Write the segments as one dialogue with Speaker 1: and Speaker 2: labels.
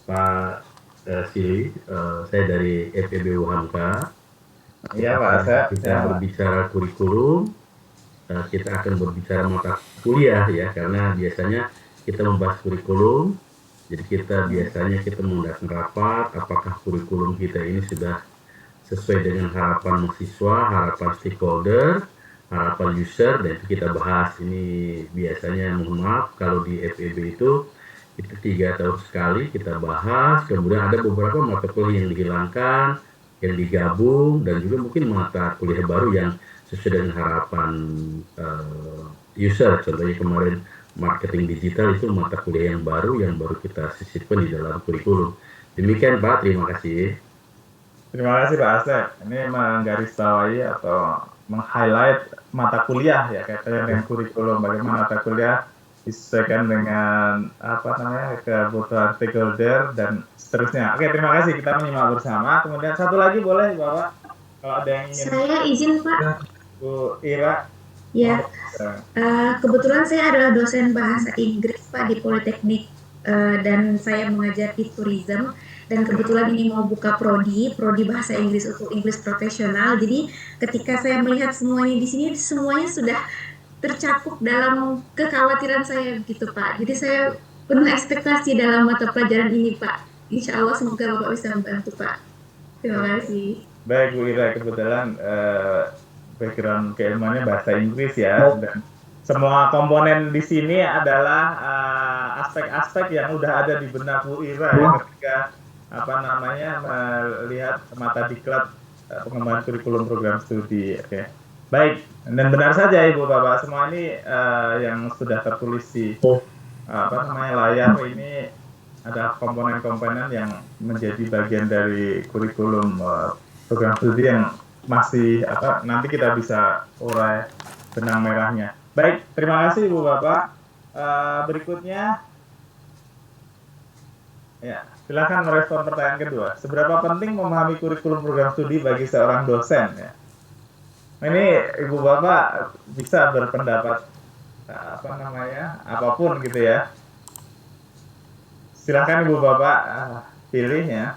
Speaker 1: Pak Sili, saya dari FEB Hamka.
Speaker 2: Iya Pak Asep,
Speaker 1: Kita berbicara kurikulum, kita akan berbicara mata kuliah ya, karena biasanya kita membahas kurikulum. Jadi biasanya kita mengadakan rapat, apakah kurikulum kita ini sudah sesuai dengan harapan mahasiswa, harapan stakeholder, harapan user, dan itu kita bahas. Ini biasanya, mohon maaf, kalau di FEB itu 3 tahun sekali kita bahas. Kemudian ada beberapa mata kuliah yang dihilangkan, yang digabung, dan juga mungkin mata kuliah baru yang sesuai dengan harapan user. Contohnya kemarin marketing digital itu mata kuliah yang baru kita sisipkan di dalam kurikulum. Demikian Pak, terima kasih.
Speaker 2: terima kasih Pak Asep. Ini menggarisbawahi atau meng-highlight mata kuliah ya, kaitannya dengan kurikulum, bagaimana mata kuliah disesuaikan dengan kebutuhan stakeholder dan seterusnya. Oke, terima kasih, kita menyimak bersama. Kemudian satu lagi boleh Bapak, kalau ada yang ingin.
Speaker 3: Saya izin Pak.
Speaker 2: Bu Ira.
Speaker 3: Ya, kebetulan saya adalah dosen bahasa Inggris Pak di Politeknik, dan saya mengajar di tourism, dan kebetulan ini mau buka prodi bahasa Inggris untuk English profesional. Jadi ketika saya melihat semuanya di sini, semuanya sudah tercakup dalam kekhawatiran saya gitu Pak. Jadi saya penuh ekspektasi dalam mata pelajaran ini Pak. Insya Allah semoga Bapak bisa membantu Pak. Terima kasih.
Speaker 2: Baik Bu Ira, kebetulan background keilmuannya bahasa Inggris ya, dan semua komponen di sini adalah aspek-aspek yang udah ada di benak Bu Ira ya, ketika melihat mata diklat pengembangan kurikulum program studi. Oke. Baik, dan benar saja Ibu Bapak, semua ini yang sudah tertulis di layar ini ada komponen-komponen yang menjadi bagian dari kurikulum program studi yang masih nanti kita bisa urai benang merahnya. Baik, terima kasih Ibu Bapak. Berikutnya, ya, silakan merespon pertanyaan kedua. Seberapa penting memahami kurikulum program studi bagi seorang dosen? Ya. Ini Ibu Bapak bisa berpendapat apapun gitu ya. Silakan Ibu Bapak pilih ya.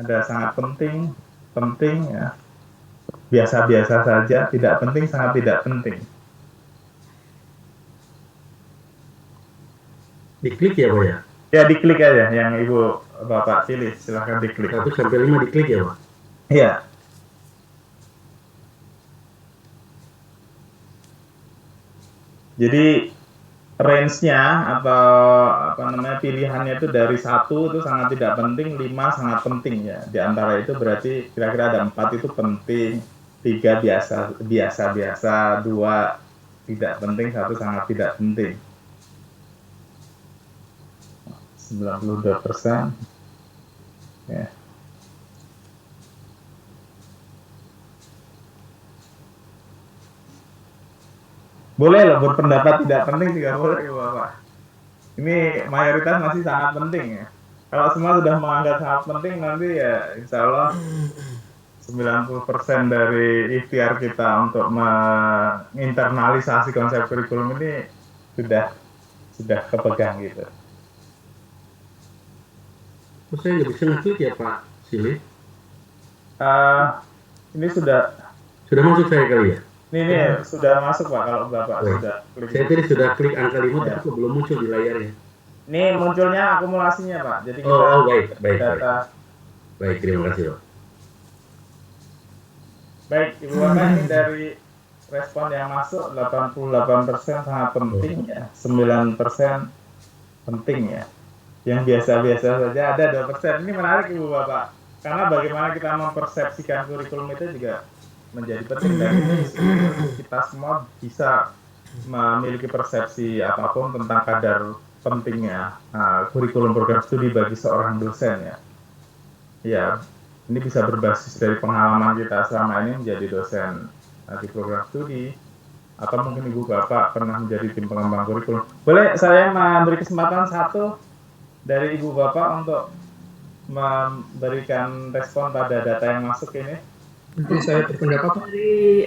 Speaker 2: Ada sangat penting ya. Biasa-biasa saja, tidak penting, sangat tidak penting.
Speaker 1: Diklik ya Pak ya?
Speaker 2: Ya, diklik aja yang Ibu Bapak pilih, silahkan diklik.
Speaker 1: 1 sampai 5 diklik ya Pak?
Speaker 2: Iya. Jadi range-nya atau pilihannya itu dari 1 itu sangat tidak penting, 5 sangat penting ya. Di antara itu berarti kira-kira ada 4 itu penting, 3 biasa, 2 tidak penting, 1 sangat tidak penting. 92%. Ya. Boleh loh berpendapat tidak penting juga boleh Bapak. Ini mayoritas masih sangat penting ya. Kalau semua sudah menganggap sangat penting, nanti ya insya Allah 90% dari ikhtiar kita untuk menginternalisasi konsep kurikulum ini sudah kepegang gitu.
Speaker 1: Saya nggak bisa ngeklik ya Pak Sili?
Speaker 2: Ini sudah
Speaker 1: masuk saya kali ya?
Speaker 2: Ini sudah masuk Pak, kalau Bapak sudah klik.
Speaker 1: Saya tadi sudah klik angka 5 tapi kok belum muncul di layarnya.
Speaker 2: Ini munculnya akumulasinya Pak. Jadi
Speaker 1: baik. Baik, terima kasih Pak.
Speaker 2: Baik, Ibu Bapak, ini dari respon yang masuk 88% sangat penting ya, 9% penting ya. Yang biasa-biasa saja ada 2%. Ini menarik Ibu Bapak. Karena bagaimana kita mempersepsikan kurikulum itu juga menjadi penting, dan kita semua bisa memiliki persepsi apapun tentang kadar pentingnya kurikulum program studi bagi seorang dosen ya. Ya, ini bisa berbasis dari pengalaman kita selama ini menjadi dosen di program studi, atau mungkin Ibu Bapak pernah menjadi tim pengembang kurikulum. Boleh saya memberi kesempatan satu dari Ibu Bapak untuk memberikan respon pada data yang masuk ini?
Speaker 4: Nanti saya berpendapat
Speaker 3: dari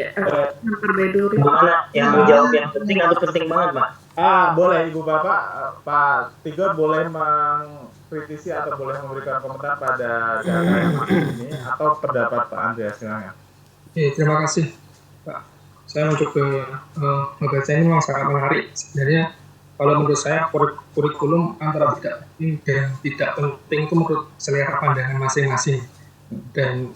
Speaker 3: Perbeduri.
Speaker 5: Mana yang menjawab yang penting atau penting banget Pak?
Speaker 2: Boleh Ibu Bapak, Pak Tigor boleh mengkritisi atau boleh memberikan komentar pada data yang masuk ini atau pendapat Pak Andreas silakan.
Speaker 4: Oke, terima kasih Pak. Saya mencoba membaca ini memang sangat menarik. Sebenarnya kalau menurut saya kurikulum antara tidak penting dan tidak penting itu menurut selera pandangan masing-masing. Dan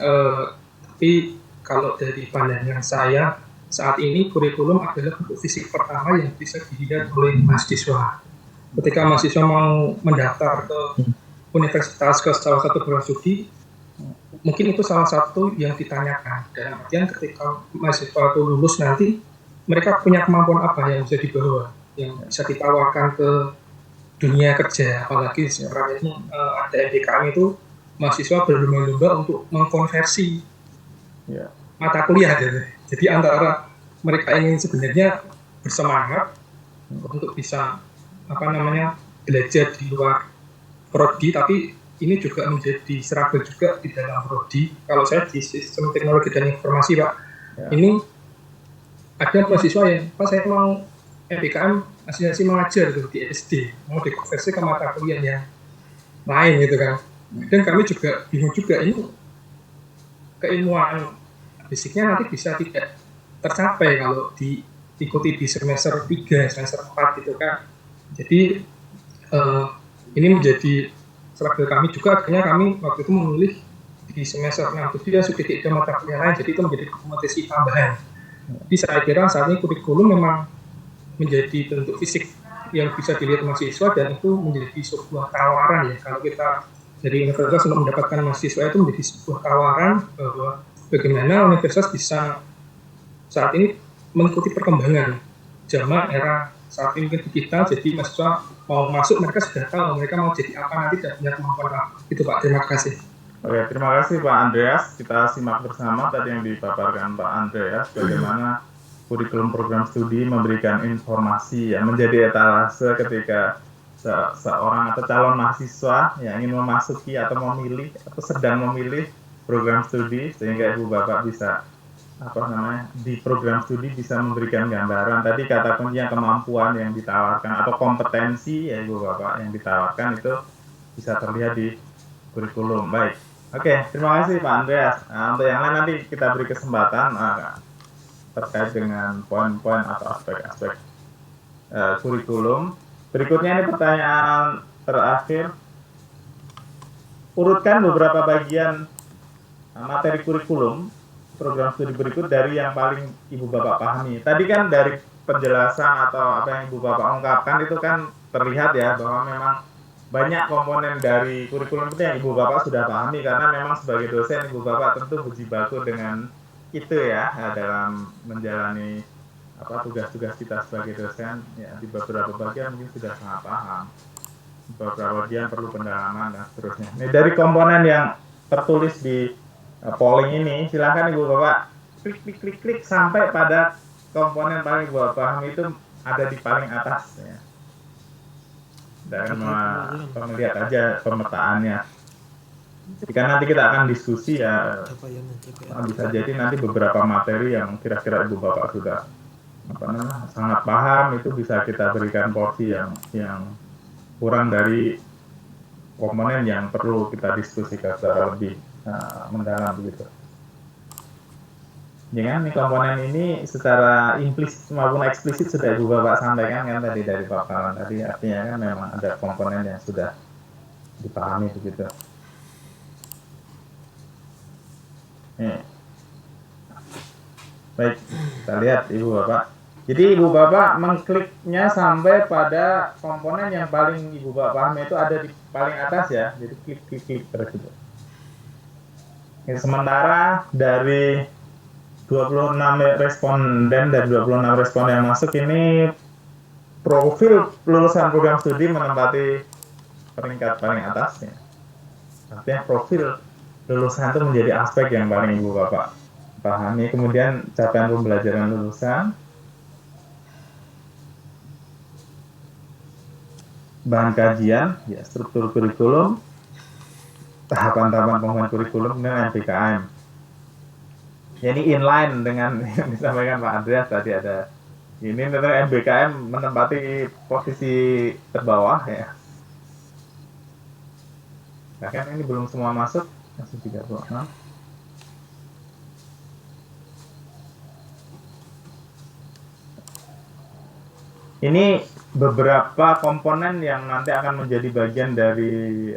Speaker 4: tapi kalau dari pandangan saya saat ini kurikulum adalah bentuk fisik pertama yang bisa dilihat oleh mahasiswa. Ketika mahasiswa mau mendaftar ke universitas, ke salah satu program studi, mungkin itu salah satu yang ditanyakan. Dan artian ketika mahasiswa itu lulus nanti, mereka punya kemampuan apa yang bisa dibawa, yang bisa ditawarkan ke dunia kerja. Apalagi sekarang ini ada MBKM itu, mahasiswa berlomba-lomba untuk mengkonversi mata kuliah. Jadi antara mereka ingin sebenarnya bersemangat untuk bisa belajar di luar prodi, tapi ini juga menjadi struggle juga di dalam prodi. Kalau saya di sistem teknologi dan informasi Pak, ini ada mahasiswa yang Pak saya mau MBKM asistensi mengajar gitu, di SD, mau dikonversi ke mata kuliah yang lain gitu kan. Dan kami juga bingung juga, ini keilmuan basicnya nanti bisa tidak tercapai kalau diikuti di semester 3, semester 4 gitu kan. Jadi ini menjadi struggle kami juga. Akhirnya kami waktu itu memilih di semester 6 itu dia sudah tidak ada mata kuliah lain, jadi itu menjadi kompetisi tambahan. Jadi saya kira saat ini kurikulum memang menjadi bentuk fisik yang bisa dilihat mahasiswa, dan itu menjadi sebuah tawaran ya. Kalau kita dari universitas untuk mendapatkan mahasiswa itu menjadi sebuah tawaran bahwa bagaimana universitas bisa saat ini mengikuti perkembangan zaman era saat ini kita. Jadi mahasiswa mau masuk, mereka sudah tahu mereka mau jadi apa nanti dan punya kemampuan apa. Itu Pak, terima kasih.
Speaker 2: Oke, terima kasih Pak Andreas. Kita simak bersama tadi yang dipaparkan Pak Andreas, bagaimana kurikulum program studi memberikan informasi yang menjadi etalase ketika seorang atau calon mahasiswa yang ingin memasuki atau memilih atau sedang memilih program studi, sehingga Ibu Bapak bisa di program studi bisa memberikan gambaran. Tadi kata kuncinya kemampuan yang ditawarkan atau kompetensi ya Ibu Bapak yang ditawarkan itu bisa terlihat di kurikulum. Baik, oke, terima kasih Pak Andreas. Nah, untuk yang lain nanti kita beri kesempatan terkait dengan poin-poin atau aspek-aspek kurikulum. Berikutnya ini pertanyaan terakhir. Urutkan beberapa bagian materi kurikulum program studi berikut dari yang paling Ibu Bapak pahami. Tadi kan dari penjelasan atau apa yang Ibu Bapak ungkapkan itu kan terlihat ya bahwa memang banyak komponen dari kurikulum itu yang Ibu Bapak sudah pahami, karena memang sebagai dosen Ibu Bapak tentu berjibaku dengan itu ya dalam menjalani tugas-tugas kita sebagai dosen ya. Di beberapa bagian mungkin sudah sangat paham, beberapa bagian perlu pendalaman dan seterusnya. Ini dari komponen yang tertulis di polling ini, silakan Ibu Bapak klik sampai pada komponen paling Ibu Bapak paham itu ada di paling atas ya. Dan melihat aja pemetaannya. Jika nanti kita akan diskusi ya, bisa jadi nanti beberapa materi yang kira-kira Ibu Bapak sudah sangat paham itu bisa kita berikan porsi yang kurang dari komponen yang perlu kita diskusikan secara lebih mendalam begitu. Jangan komponen ini secara implisit maupun eksplisit sudah Ibu Bapak sampaikan kan tadi dari paparan tadi, artinya kan memang ada komponen yang sudah dipahami begitu. Baik, kita lihat Ibu Bapak. Jadi Ibu Bapak mengkliknya sampai pada komponen yang paling Ibu Bapak pahami itu ada di paling atas ya. Jadi klik terus itu. Sementara dari 26 responden dan 26 respon yang masuk ini profil lulusan program studi menempati peringkat paling atas ya. Artinya profil lulusan itu menjadi aspek yang paling Ibu Bapak pahami. Kemudian capaian pembelajaran lulusan, bahan kajian, ya struktur kurikulum, tahapan-tahapan pembuatan kurikulum, dan MBKM. Jadi inline dengan yang disampaikan Pak Andreas tadi ada. Ini tentu MBKM menempati posisi terbawah ya. Bahkan ini belum semua masuk, masih 36. Ini beberapa komponen yang nanti akan menjadi bagian dari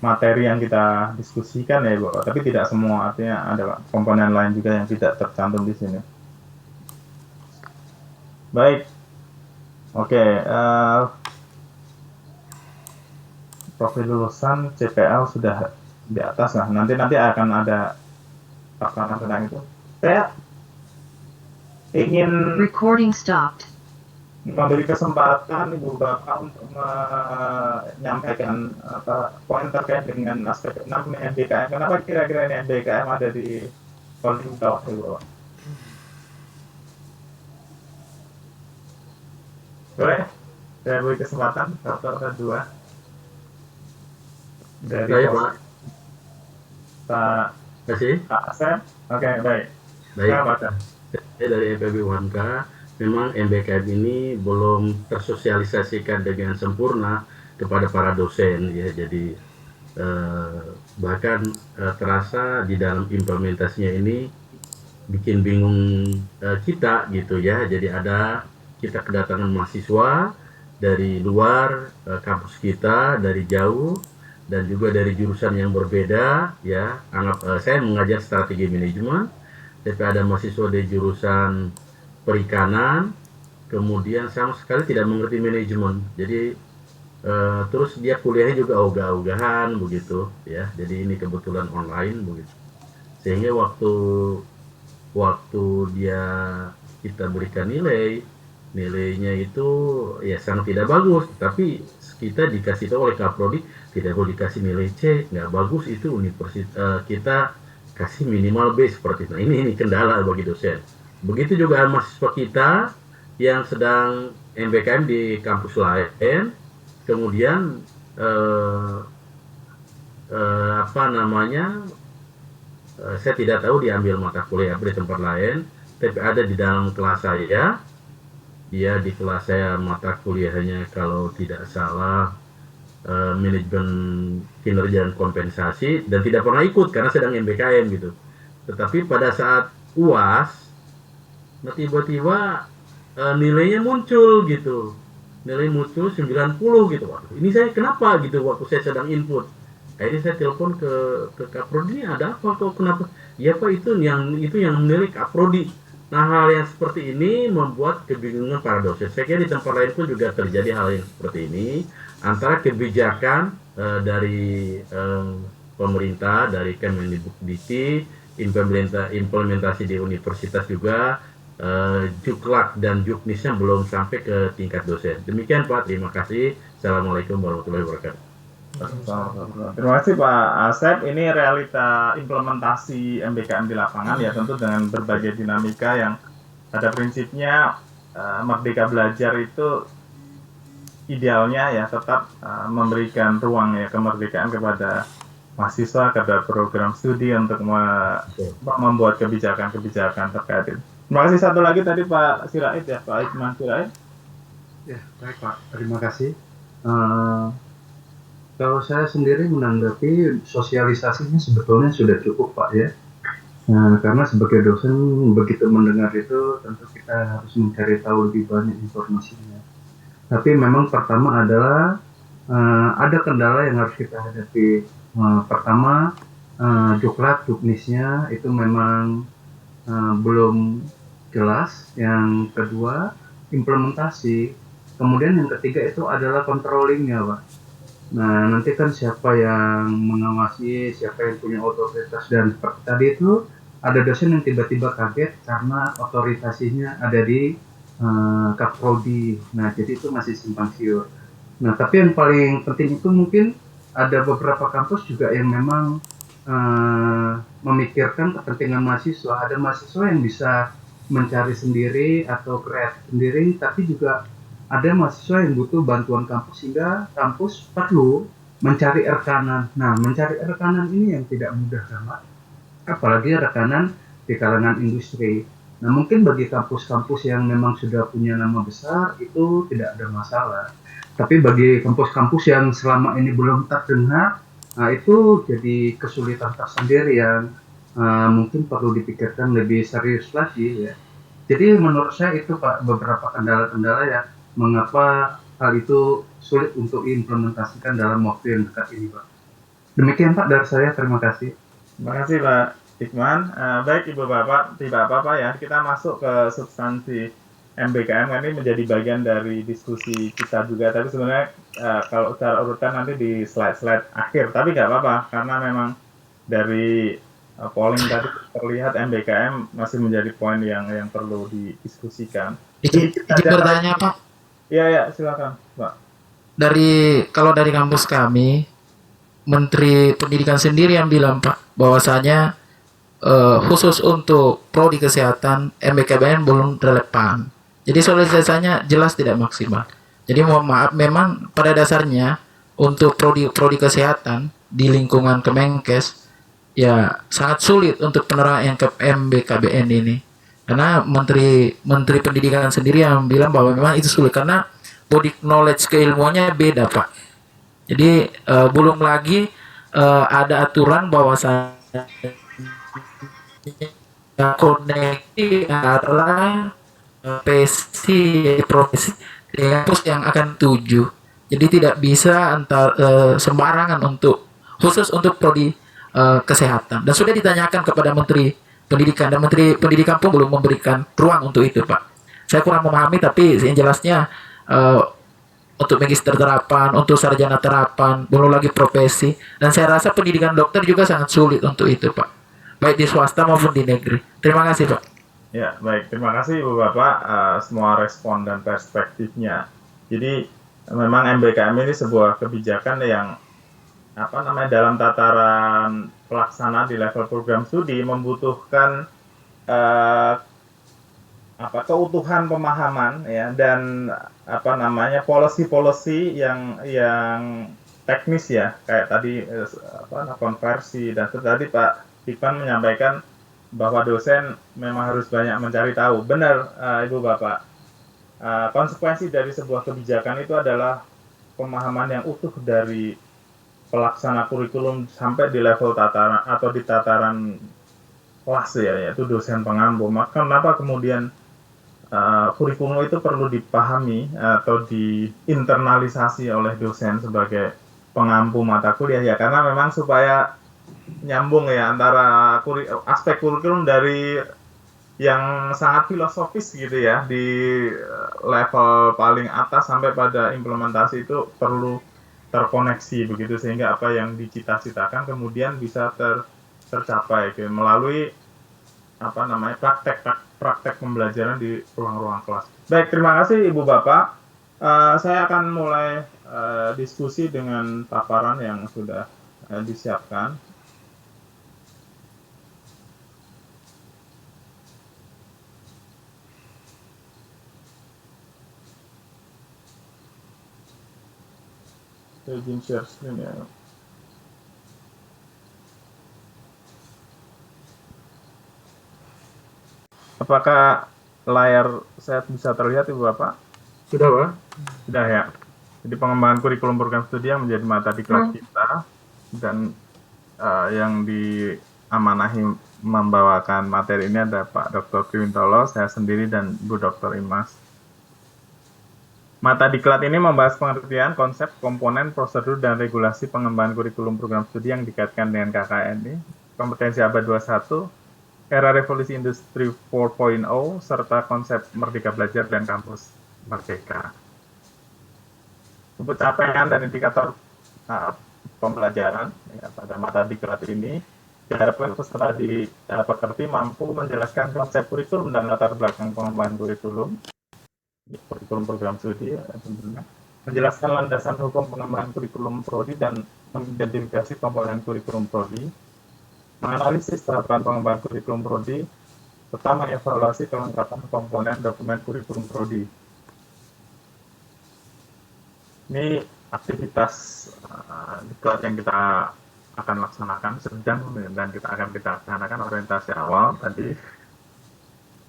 Speaker 2: materi yang kita diskusikan ya, Bapak. Tapi tidak semua, artinya ada komponen lain juga yang tidak tercantum di sini. Baik. Oke, profil lulusan CPL sudah di atas. Nah, nanti akan ada paparan tentang itu. Saya ingin
Speaker 5: Recording stopped.
Speaker 2: memberi kesempatan Ibu Bapak untuk menyampaikan poin terkait dengan aspek 6 MBKM. Kenapa kira-kira ini MBKM ada di kolom bawah Ibu Bapak? Boleh? Saya beri kesempatan satu atau dua dari
Speaker 1: Saya Pak.
Speaker 2: Pak
Speaker 1: Kasih.
Speaker 2: Asep. Oke, baik.
Speaker 1: Baik.
Speaker 2: Baca.
Speaker 1: Saya dari FEB UNK. Memang MBKM ini belum tersosialisasikan dengan sempurna kepada para dosen ya. Jadi bahkan terasa di dalam implementasinya ini bikin bingung kita gitu ya. Jadi kita kedatangan mahasiswa dari luar kampus kita, dari jauh, dan juga dari jurusan yang berbeda ya. Saya mengajar strategi manajemen, tapi ada mahasiswa dari jurusan perikanan, kemudian sama sekali tidak mengerti manajemen. Jadi terus dia kuliahnya juga ogah-ogahan begitu ya. Jadi ini kebetulan online begitu. Sehingga waktu kita berikan nilainya itu ya sangat tidak bagus. Tapi kita dikasih tahu oleh Kaprodi tidak boleh dikasih nilai C, nggak bagus itu universitas kita kasih minimal B seperti itu. Nah, ini kendala bagi dosen. Begitu juga mahasiswa kita yang sedang MBKM di kampus lain, kemudian saya tidak tahu diambil mata kuliah di tempat lain, tapi ada di dalam kelas saya. Dia di kelas saya mata kuliahnya kalau tidak salah manajemen kinerja dan kompensasi, dan tidak pernah ikut karena sedang MBKM gitu. Tetapi pada saat UAS, nah tiba-tiba nilainya muncul gitu, nilai muncul 90 gitu. Waduh, ini saya kenapa gitu waktu saya sedang input. Akhirnya saya telepon ke Kaprodi, ada apa kok kenapa? Ya Pak, itu yang menilai Kaprodi. Nah, hal yang seperti ini membuat kebingungan para dosen. Saya kira di tempat lain pun juga terjadi hal yang seperti ini, antara kebijakan dari pemerintah, dari Kemendikbud, implementasi di universitas juga, Juklak dan Juknisnya belum sampai ke tingkat dosen. Demikian Pak, terima kasih. Assalamualaikum warahmatullahi wabarakatuh.
Speaker 2: Terima kasih Pak Asep. Ini realita implementasi MBKM di lapangan ya, tentu dengan berbagai dinamika yang pada prinsipnya Merdeka Belajar itu idealnya ya tetap memberikan ruang ya kemerdekaan kepada mahasiswa, kepada program studi untuk membuat kebijakan-kebijakan terkait itu. Terima kasih. Satu lagi tadi Pak Sirait ya, Pak Ikman Sirait.
Speaker 6: Ya, baik Pak. Terima kasih. Kalau saya sendiri menanggapi sosialisasinya sebetulnya sudah cukup Pak ya. Karena sebagai dosen begitu mendengar itu tentu kita harus mencari tahu lebih banyak informasinya. Tapi memang pertama adalah ada kendala yang harus kita hadapi. Pertama, Juklak, Juknisnya itu memang belum jelas. Yang kedua, implementasi. Kemudian yang ketiga itu adalah controllingnya Pak. Nah, nanti kan siapa yang mengawasi, siapa yang punya otoritas, dan seperti tadi itu ada dosen yang tiba-tiba kaget karena otorisasinya ada di Kaprodi. Nah, jadi itu masih simpang siur. Nah, tapi yang paling penting itu mungkin ada beberapa kampus juga yang memang memikirkan kepentingan mahasiswa. Ada mahasiswa yang bisa mencari sendiri atau kreatif sendiri, tapi juga ada mahasiswa yang butuh bantuan kampus sehingga kampus perlu mencari rekanan. Nah, mencari rekanan ini yang tidak mudah kan, apalagi rekanan di kalangan industri. Nah, mungkin bagi kampus-kampus yang memang sudah punya nama besar itu tidak ada masalah. Tapi bagi kampus-kampus yang selama ini belum terdengar, Nah, itu jadi kesulitan tersendiri yang mungkin perlu dipikirkan lebih serius lagi ya. Jadi menurut saya itu Pak beberapa kendala-kendala ya mengapa hal itu sulit untuk diimplementasikan dalam waktu yang dekat ini Pak. Demikian Pak dari saya, terima kasih.
Speaker 2: Terima kasih Pak Hikman. Baik Ibu Bapak, tidak apa-apa ya, kita masuk ke substansi MBKM ini menjadi bagian dari diskusi kita juga, tapi sebenarnya kalau secara urutan nanti di slide-slide akhir, tapi nggak apa-apa, karena memang dari polling tadi terlihat MBKM masih menjadi poin yang perlu didiskusikan.
Speaker 5: Izin bertanya Pak.
Speaker 2: Iya, silakan Pak.
Speaker 5: Kalau dari kampus kami, Menteri Pendidikan sendiri yang bilang Pak, bahwasanya khusus untuk prodi kesehatan MBKBN belum relevan. Jadi sosialisasinya jelas tidak maksimal. Jadi mohon maaf, memang pada dasarnya untuk prodi kesehatan di lingkungan Kemenkes ya sangat sulit untuk penerapan MBKBN ini. Karena Menteri Pendidikan sendiri yang bilang bahwa memang itu sulit karena body knowledge keilmuannya beda Pak. Jadi belum lagi ada aturan bahwasanya konektif adalah profesi kampus yang akan tuju. Jadi tidak bisa sembarangan khusus untuk prodi kesehatan. Dan sudah ditanyakan kepada Menteri Pendidikan dan Menteri Pendidikan pun belum memberikan ruang untuk itu Pak. Saya kurang memahami, tapi yang jelasnya untuk magister terapan, untuk sarjana terapan, belum lagi profesi. Dan saya rasa pendidikan dokter juga sangat sulit untuk itu Pak, baik di swasta maupun di negeri. Terima kasih Pak.
Speaker 2: Ya, baik. Terima kasih Ibu Bapak semua respon dan perspektifnya. Jadi memang MBKM ini sebuah kebijakan yang dalam tataran pelaksanaan di level program studi membutuhkan keutuhan pemahaman ya, dan policy yang teknis ya, kayak tadi konversi, dan tadi Pak Hikman menyampaikan bahwa dosen memang harus banyak mencari tahu. Benar Ibu Bapak, konsekuensi dari sebuah kebijakan itu adalah pemahaman yang utuh dari pelaksana kurikulum sampai di level tataran atau di tataran kelas ya, yaitu dosen pengampu. Maka kenapa kemudian kurikulum itu perlu dipahami atau diinternalisasi oleh dosen sebagai pengampu mata kuliah ya, karena memang supaya nyambung ya antara aspek kurikulum dari yang sangat filosofis gitu ya di level paling atas sampai pada implementasi itu perlu terkoneksi begitu, sehingga apa yang dicita-citakan kemudian bisa tercapai gitu, melalui praktek pembelajaran di ruang-ruang kelas. Baik, terima kasih Ibu Bapak. Saya akan mulai diskusi dengan paparan yang sudah disiapkan. Saya izin share screen ya. Apakah layar saya bisa terlihat Ibu Bapak?
Speaker 4: Sudah Pak?
Speaker 2: Sudah ya. Jadi pengembangan kurikulum program studi yang menjadi mata diklat kita, dan yang diamanahi membawakan materi ini ada Pak Dr. Kriwintolo, saya sendiri, dan Bu Dr. Imas. Mata diklat ini membahas pengertian, konsep, komponen, prosedur, dan regulasi pengembangan kurikulum program studi yang dikaitkan dengan KKN, kompetensi abad 21, era revolusi industri 4.0, serta konsep merdeka belajar dan kampus merdeka. Untuk capaian dan indikator pembelajaran ya, pada mata diklat ini diharapkan peserta pekerti mampu menjelaskan konsep kurikulum dan latar belakang pengembangan kurikulum program studi ya, tentunya menjelaskan landasan hukum pengembangan kurikulum prodi dan mengidentifikasi komponen kurikulum prodi, menganalisis tahapan pengembangan kurikulum prodi, serta mengevaluasi kelengkapan komponen dokumen kurikulum prodi. Ini aktivitas diklat yang kita akan laksanakan sedang, dan kita laksanakan orientasi awal tadi.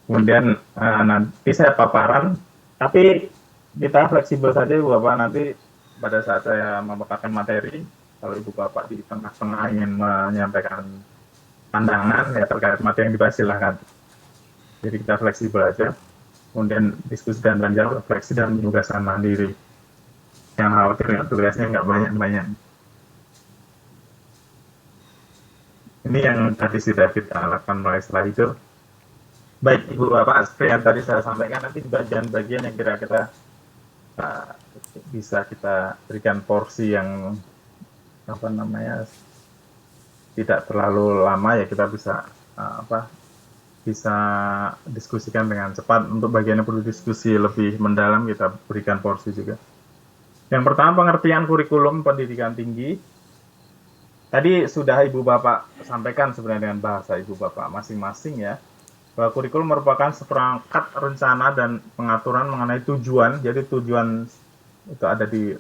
Speaker 2: Kemudian nanti saya paparan, tapi kita fleksibel saja Bapak, nanti pada saat saya memaparkan materi kalau ibu bapak di tengah-tengah ingin menyampaikan pandangan ya terkait materi yang dibahas silahkan. Jadi kita fleksibel aja, kemudian diskusi dan belajar refleksi dan penugasan mandiri. Yang khawatir tugasnya nggak banyak-banyak. Ini yang tadi sudah kita lakukan mulai setelah itu. Baik Ibu Bapak, seperti yang tadi saya sampaikan, nanti bagian-bagian yang kira-kira bisa kita berikan porsi yang tidak terlalu lama ya, kita bisa bisa diskusikan dengan cepat. Untuk bagian yang perlu diskusi lebih mendalam kita berikan porsi juga. Yang pertama, pengertian kurikulum pendidikan tinggi. Tadi sudah Ibu Bapak sampaikan sebenarnya dengan bahasa Ibu Bapak masing-masing ya, bahwa kurikulum merupakan seperangkat rencana dan pengaturan mengenai tujuan. Jadi tujuan itu ada di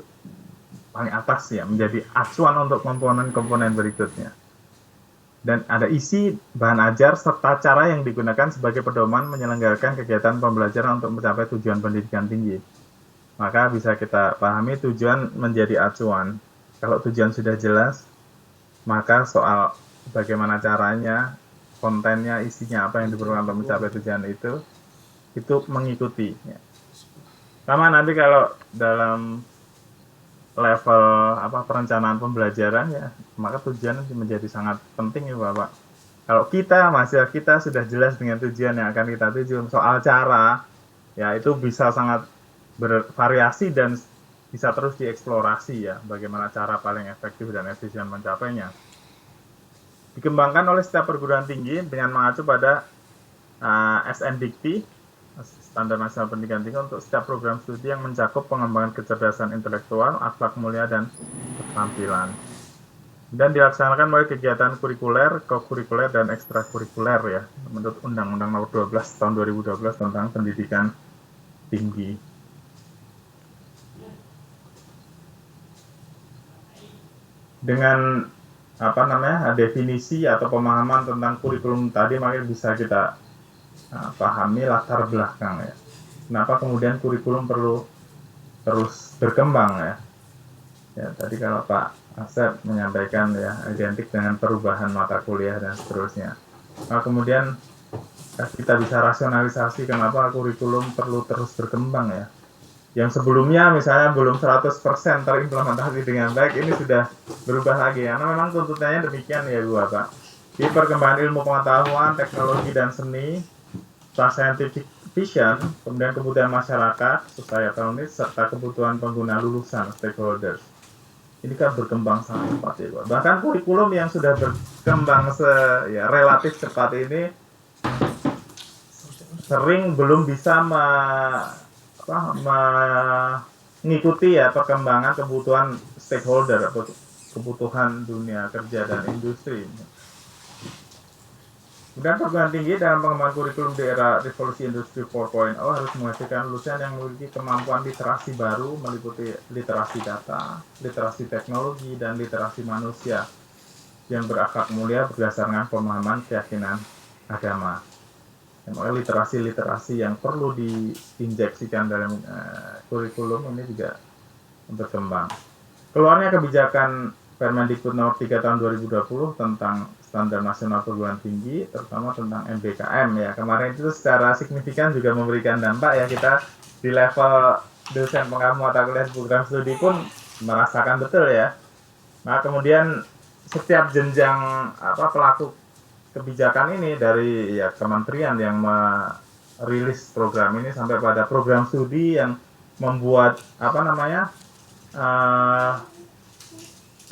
Speaker 2: paling atas ya, menjadi acuan untuk komponen-komponen berikutnya. Dan ada isi, bahan ajar, serta cara yang digunakan sebagai pedoman menyelenggarakan kegiatan pembelajaran untuk mencapai tujuan pendidikan tinggi. Maka bisa kita pahami tujuan menjadi acuan. Kalau tujuan sudah jelas, maka soal bagaimana caranya, kontennya, isinya apa yang diperlukan untuk mencapai tujuan itu mengikuti. Ya. Sama nanti kalau dalam level perencanaan pembelajaran ya, maka tujuan menjadi sangat penting ya Bapak. Kalau mahasiswa kita sudah jelas dengan tujuan yang akan kita tuju, soal cara ya itu bisa sangat bervariasi dan bisa terus dieksplorasi ya, bagaimana cara paling efektif dan efisien mencapainya. Dikembangkan oleh setiap perguruan tinggi dengan mengacu pada SNDIKTI, Standar Nasional Pendidikan Tinggi, untuk setiap program studi yang mencakup pengembangan kecerdasan intelektual, akhlak mulia, dan keterampilan. Dan dilaksanakan melalui kegiatan kurikuler, kokurikuler, dan ekstrakurikuler ya, menurut Undang-Undang Nomor 12 Tahun 2012 tentang Pendidikan Tinggi. Dengan definisi atau pemahaman tentang kurikulum tadi, maka bisa kita pahami latar belakang ya. Kenapa kemudian kurikulum perlu terus berkembang ya. Ya tadi kalau Pak Asep menyampaikan ya, identik dengan perubahan mata kuliah dan seterusnya. Nah, kemudian kita bisa rasionalisasi kenapa kurikulum perlu terus berkembang ya. Yang sebelumnya misalnya belum 100% terimplementasi dengan baik, ini sudah berubah lagi. Karena memang tuntutannya demikian ya Bu Bapak. Di perkembangan ilmu pengetahuan, teknologi dan seni, scientific vision, kemudian kebutuhan masyarakat, societal needs, serta kebutuhan pengguna lulusan, stakeholders. Ini kan berkembang sangat cepat ya Bu. Bahkan kurikulum yang sudah berkembang relatif cepat ini sering belum bisa mengikuti ya perkembangan kebutuhan stakeholder atau kebutuhan dunia kerja dan industri. Kemudian perguruan tinggi dalam pengembangan kurikulum di era revolusi industri 4.0 harus menghasilkan lulusan yang memiliki kemampuan literasi baru, meliputi literasi data, literasi teknologi, dan literasi manusia yang berakhlak mulia berdasarkan pemahaman keyakinan agama. Literasi-literasi yang perlu diinjeksikan dalam kurikulum ini juga berkembang. Keluarnya kebijakan Permendikbud Nomor 3 Tahun 2020 tentang Standar Nasional Perguruan Tinggi, terutama tentang MBKM ya. Kemarin itu secara signifikan juga memberikan dampak ya, kita di level dosen pengampu mata kuliah program studi pun merasakan betul ya. Nah kemudian setiap jenjang pelaku kebijakan ini, dari ya kementerian yang merilis program ini sampai pada program studi yang membuat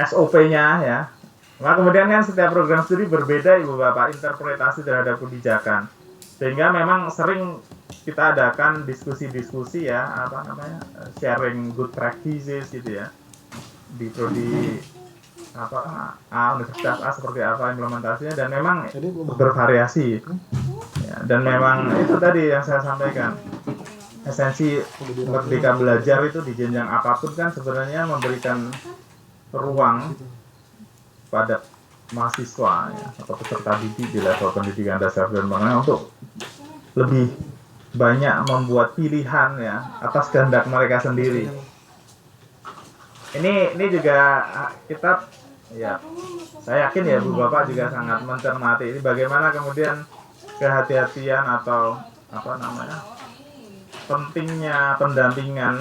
Speaker 2: SOP-nya ya. Nah kemudian kan setiap program studi berbeda Ibu Bapak interpretasi terhadap kebijakan, sehingga memang sering kita adakan diskusi-diskusi ya, sharing good practices gitu ya, di prodi universitas A seperti apa implementasinya, dan memang bervariasi ya, dan memang itu tadi yang saya sampaikan, esensi merdeka belajar itu di jenjang apapun kan sebenarnya memberikan ruang pada mahasiswa ya, atau peserta didik di level pendidikan dasar dan menengah untuk lebih banyak membuat pilihan ya atas kehendak mereka sendiri. Ini juga kita ya saya yakin ya Bu Bapak juga sangat mencermati ini bagaimana kemudian kehati-hatian atau apa namanya pentingnya pendampingan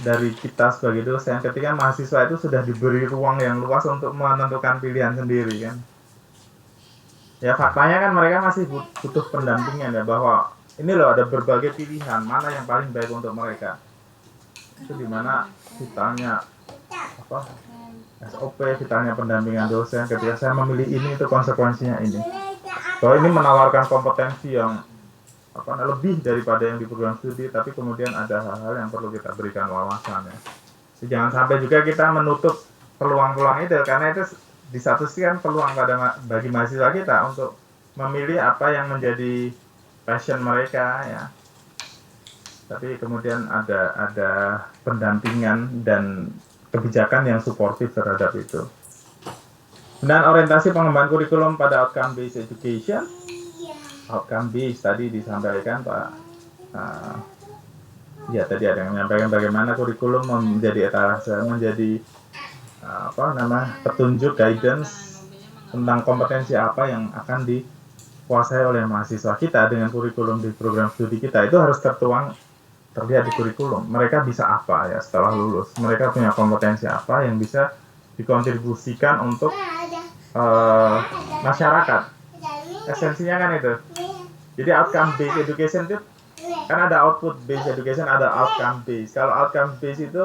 Speaker 2: dari kita sebagai dosen ketika mahasiswa itu sudah diberi ruang yang luas untuk menentukan pilihan sendiri kan. Ya faktanya kan mereka masih butuh pendampingan ya bahwa ini loh ada berbagai pilihan mana yang paling baik untuk mereka. Itu dimana vitalnya apa SOP, vitalnya pendampingan dosen ketika saya memilih ini itu konsekuensinya ini. Bahwa ini menawarkan kompetensi yang lebih daripada yang di program studi, tapi kemudian ada hal-hal yang perlu kita berikan wawasan ya. Jadi jangan sampai juga kita menutup peluang-peluang itu karena itu di satu sisi kan peluang bagi mahasiswa kita untuk memilih apa yang menjadi passion mereka ya. Tapi kemudian ada pendampingan dan kebijakan yang suportif terhadap itu. Dan orientasi pengembangan kurikulum pada outcome based education. Outcome based tadi disampaikan Pak. Ya tadi ada yang menyampaikan bagaimana kurikulum menjadi etalase, menjadi petunjuk guidance tentang kompetensi apa yang akan dikuasai oleh mahasiswa kita dengan kurikulum di program studi kita itu harus terlihat di kurikulum. Mereka bisa apa ya setelah lulus? Mereka punya kompetensi apa yang bisa dikontribusikan untuk masyarakat. Esensinya kan itu. Jadi outcome based education itu kan ada output based education, ada outcome based. Kalau outcome based itu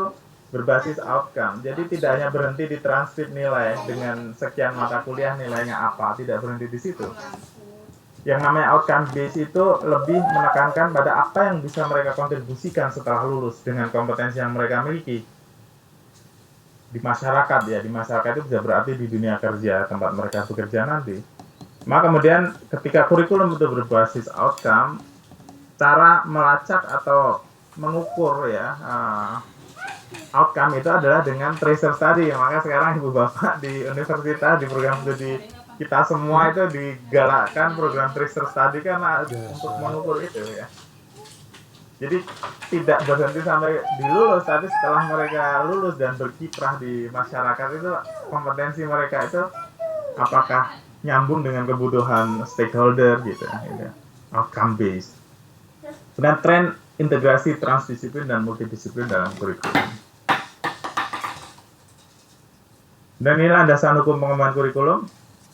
Speaker 2: berbasis outcome. Jadi tidak hanya berhenti di transkrip nilai dengan sekian mata kuliah nilainya apa, tidak berhenti di situ. Yang namanya outcome based itu lebih menekankan pada apa yang bisa mereka kontribusikan setelah lulus dengan kompetensi yang mereka miliki di masyarakat ya. Di masyarakat itu bisa berarti di dunia kerja tempat mereka bekerja nanti. Maka kemudian ketika kurikulum itu berbasis outcome, cara melacak atau mengukur ya outcome itu adalah dengan tracer study. Maka sekarang Ibu Bapak di universitas di program studi kita semua itu digalakkan program tracer study karena untuk mengukur itu ya. Jadi tidak berhenti sampai dilulus, tapi setelah mereka lulus dan berkiprah di masyarakat itu kompetensi mereka itu apakah nyambung dengan kebutuhan stakeholder gitu ya. Outcome based. Dan tren integrasi transdisiplin dan multidisiplin dalam kurikulum. Dan ini landasan hukum pengembangan kurikulum.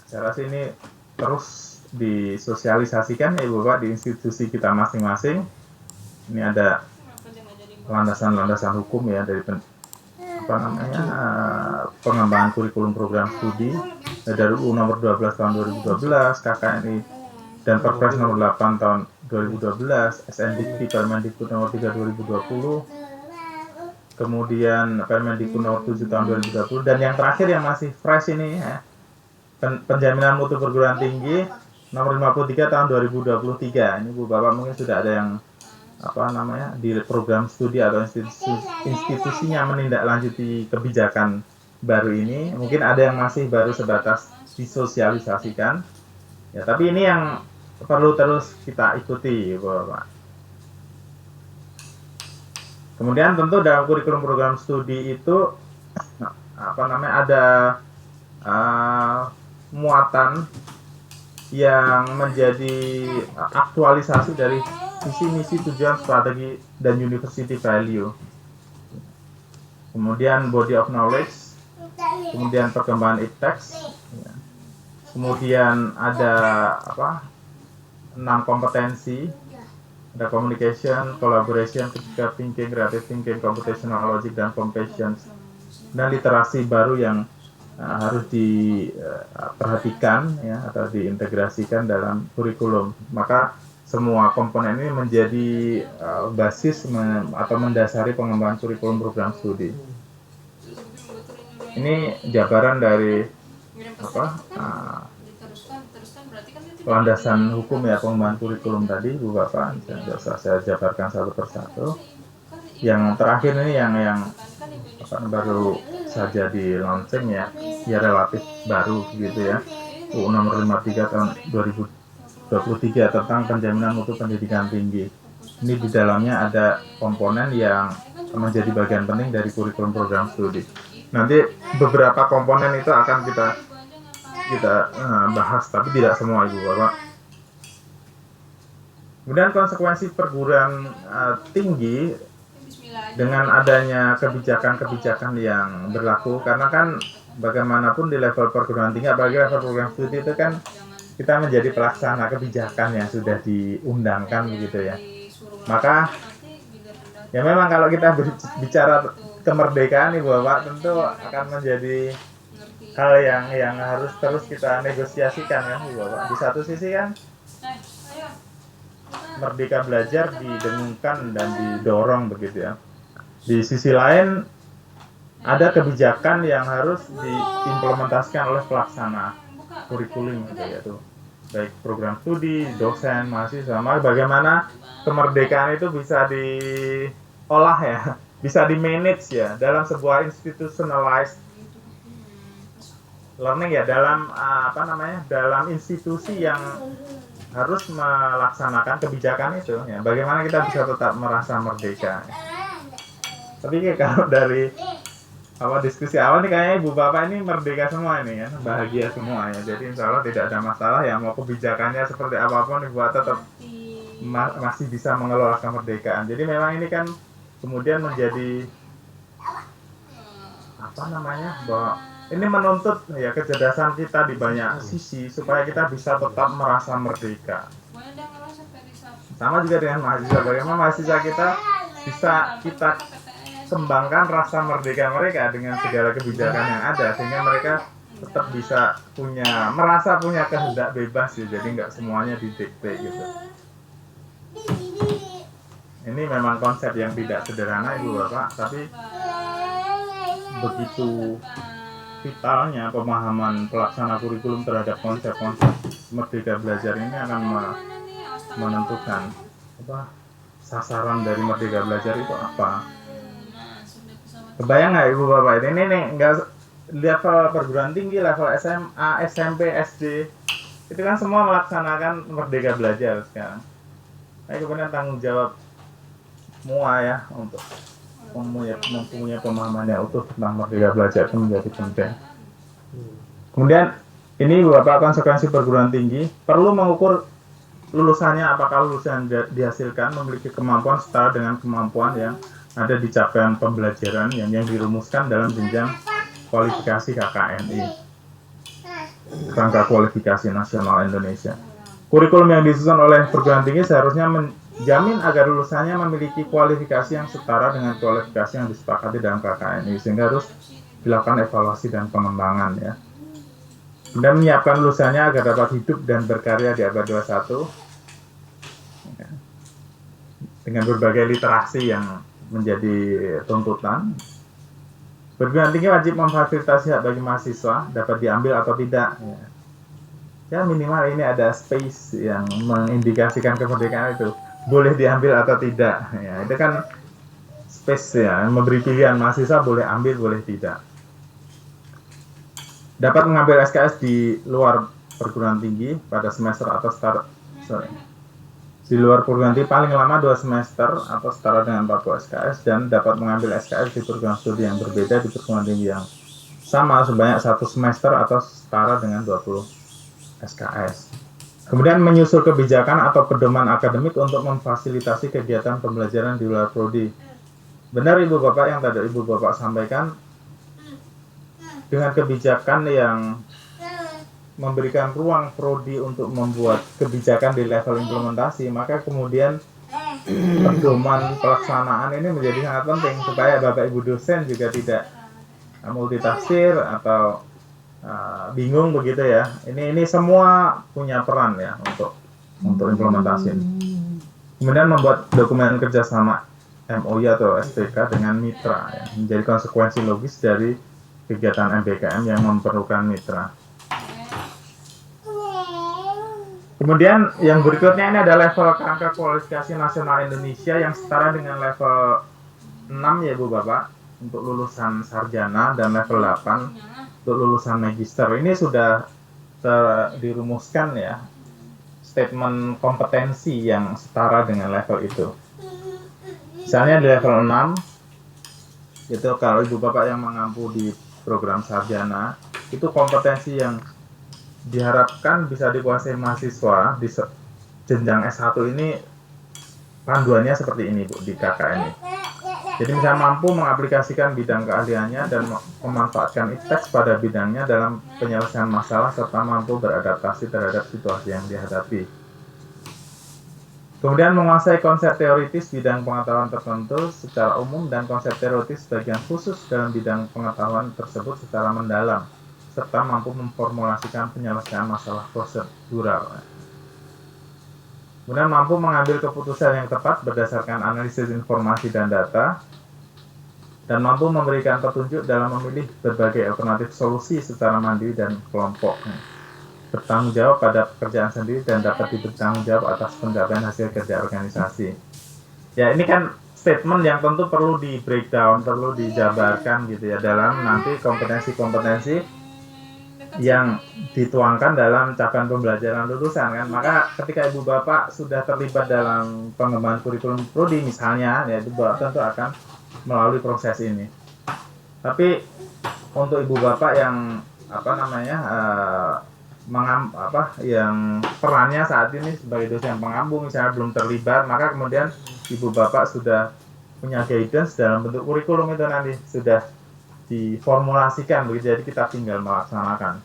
Speaker 2: Saya rasa ini terus disosialisasikan ya Ibu Bapak di institusi kita masing-masing. Ini ada landasan-landasan hukum ya dari pengembangan kurikulum program studi dari UU nomor 12 tahun 2012, KKNI dan Perpres nomor 8 tahun 2012, SNDikti Permendikbud nomor 3 2020, kemudian Permendikbud nomor 7 tahun 2020, dan yang terakhir yang masih fresh ini ya, penjaminan mutu perguruan tinggi nomor 53 tahun 2023. Ini Bu Bapak mungkin sudah ada yang di program studi atau institusinya menindaklanjuti kebijakan baru ini. Mungkin ada yang masih baru sebatas disosialisasikan. Ya, tapi ini yang perlu terus kita ikuti, Bu Bapak. Kemudian tentu dalam kurikulum program studi itu ada muatan yang menjadi aktualisasi dari visi misi tujuan strategi dan university value. Kemudian body of knowledge, kemudian perkembangan iptex, kemudian ada 6 kompetensi, ada communication, collaboration, critical thinking, creative thinking, computational logic, dan compassion, dan literasi baru yang harus diperhatikan ya atau diintegrasikan dalam kurikulum. Maka semua komponen ini menjadi basis atau mendasari pengembangan kurikulum program studi. Ini jabaran dari landasan hukum ya pengembangan kurikulum tadi, Bu Bapak. Saya jabarkan satu persatu. Yang terakhir ini yang baru saja di launching ya relatif baru gitu ya. UU nomor 53 tahun 2023 tentang penjaminan mutu pendidikan tinggi. Ini di dalamnya ada komponen yang menjadi bagian penting dari kurikulum program studi. Nanti beberapa komponen itu akan kita bahas, tapi tidak semua Ibu Bapak. Kemudian konsekuensi perguruan tinggi dengan adanya kebijakan-kebijakan yang berlaku, karena kan bagaimanapun di level perguruan tinggi, apalagi level program studi itu kan kita menjadi pelaksana kebijakan yang sudah diundangkan begitu ya. Maka ya memang kalau kita bicara kemerdekaan Ibu Bapak, tentu akan menjadi hal yang harus terus kita negosiasikan kan Ibu Bapak. Di satu sisi kan merdeka belajar didengungkan dan didorong begitu ya. Di sisi lain ada kebijakan yang harus diimplementasikan oleh pelaksana kurikulum gitu ya tuh. Baik program studi, dosen, mahasiswa, bagaimana kemerdekaan itu bisa diolah ya, bisa di-manage ya dalam sebuah institutionalized learning ya, dalam dalam institusi yang harus melaksanakan kebijakan itu ya. Bagaimana kita bisa tetap merasa merdeka ya. Tapi kalau dari diskusi awal nih kayaknya Ibu Bapak ini merdeka semua ini ya, bahagia semua ya. Jadi insya Allah tidak ada masalah ya, mau kebijakannya seperti apapun Ibu Bapak tetap masih bisa mengelola kemerdekaan. Jadi memang ini kan kemudian menjadi bahwa ini menuntut ya kecerdasan kita di banyak sisi supaya kita bisa tetap merasa merdeka. Sama juga dengan mahasiswa, bagaimana mahasiswa kita bisa kita kembangkan rasa merdeka mereka dengan segala kebijakan yang ada, sehingga mereka tetap bisa merasa punya kehendak bebas ya, jadi nggak semuanya didikte gitu. Ini memang konsep yang tidak sederhana Ibu Bapak, tapi begitu vitalnya pemahaman pelaksana kurikulum terhadap konsep-konsep merdeka belajar ini akan menentukan sasaran dari merdeka belajar itu apa. Kebayang nggak Ibu Bapak ini nih nggak level perguruan tinggi, level SMA, SMP, SD itu kan semua melaksanakan merdeka belajar sekarang. Nah, kemudian tanggung jawab semua ya untuk mempunyai pemahaman yang utuh tentang merdeka belajar itu menjadi penting. Kemudian ini Ibu Bapak, konsekuensi perguruan tinggi perlu mengukur lulusannya, apakah lulusan dihasilkan memiliki kemampuan setara dengan kemampuan yang ada di capaian pembelajaran yang dirumuskan dalam jenjang kualifikasi KKNI, Kerangka Kualifikasi Nasional Indonesia. Kurikulum yang disusun oleh perguruan tinggi seharusnya menjamin agar lulusannya memiliki kualifikasi yang setara dengan kualifikasi yang disepakati dalam KKNI, sehingga harus dilakukan evaluasi dan pengembangan ya. Dan menyiapkan lulusannya agar dapat hidup dan berkarya di abad 21 dengan berbagai literasi yang menjadi tuntutan. Perguruan tinggi wajib memfasilitasi hak bagi mahasiswa dapat diambil atau tidak ya, minimal ini ada space yang mengindikasikan kemerdekaan itu boleh diambil atau tidak ya, itu kan space ya, memberi pilihan mahasiswa boleh ambil boleh tidak. Dapat mengambil SKS di luar perguruan tinggi pada semester atau di luar perguruan tinggi paling lama 2 semester atau setara dengan 40 SKS, dan dapat mengambil SKS di perguruan studi yang berbeda di perguruan tinggi yang sama sebanyak 1 semester atau setara dengan 20 SKS. Kemudian menyusul kebijakan atau pedoman akademik untuk memfasilitasi kegiatan pembelajaran di luar prodi. Benar Ibu Bapak yang tadi Ibu Bapak sampaikan, dengan kebijakan yang memberikan ruang prodi untuk membuat kebijakan di level implementasi, maka kemudian pedoman pelaksanaan ini menjadi sangat penting supaya Bapak Ibu dosen juga tidak multitafsir atau bingung begitu ya. Ini semua punya peran ya untuk implementasi. Kemudian membuat dokumen kerjasama MOU atau SPK dengan mitra ya, menjadi konsekuensi logis dari kegiatan MBKM yang memerlukan mitra. Kemudian yang berikutnya ini ada level Kerangka Kualifikasi Nasional Indonesia yang setara dengan level 6 ya Bu Bapak untuk lulusan sarjana, dan level 8 untuk lulusan magister. Ini sudah dirumuskan ya statement kompetensi yang setara dengan level itu. Misalnya di level 6 itu kalau Ibu Bapak yang mengampu di program sarjana, itu kompetensi yang diharapkan bisa dikuasai mahasiswa di jenjang S1 ini. Panduannya seperti ini Bu di KKN ini. Jadi misalnya mampu mengaplikasikan bidang keahliannya dan memanfaatkan iptek pada bidangnya dalam penyelesaian masalah serta mampu beradaptasi terhadap situasi yang dihadapi. Kemudian menguasai konsep teoritis bidang pengetahuan tertentu secara umum dan konsep teoritis bagian khusus dalam bidang pengetahuan tersebut secara mendalam, serta mampu memformulasikan penyelesaian masalah prosedural. Kemudian mampu mengambil keputusan yang tepat berdasarkan analisis informasi dan data, dan mampu memberikan petunjuk dalam memilih berbagai alternatif solusi secara mandiri dan kelompok. Bertanggung jawab pada pekerjaan sendiri dan dapat bertanggung jawab atas pencapaian hasil kerja organisasi. Ya, ini kan statement yang tentu perlu di breakdown, perlu dijabarkan gitu ya dalam nanti kompetensi-kompetensi yang dituangkan dalam capaian pembelajaran lulusan kan. Maka ketika Ibu Bapak sudah terlibat dalam pengembangan kurikulum prodi misalnya, ya Ibu Bapak tentu akan melalui proses ini. Tapi untuk Ibu Bapak yang yang perannya saat ini sebagai dosen pengampu misalnya belum terlibat, maka kemudian Ibu Bapak sudah punya guidance dalam bentuk kurikulum itu nanti sudah diformulasikan begitu, jadi kita tinggal melaksanakan.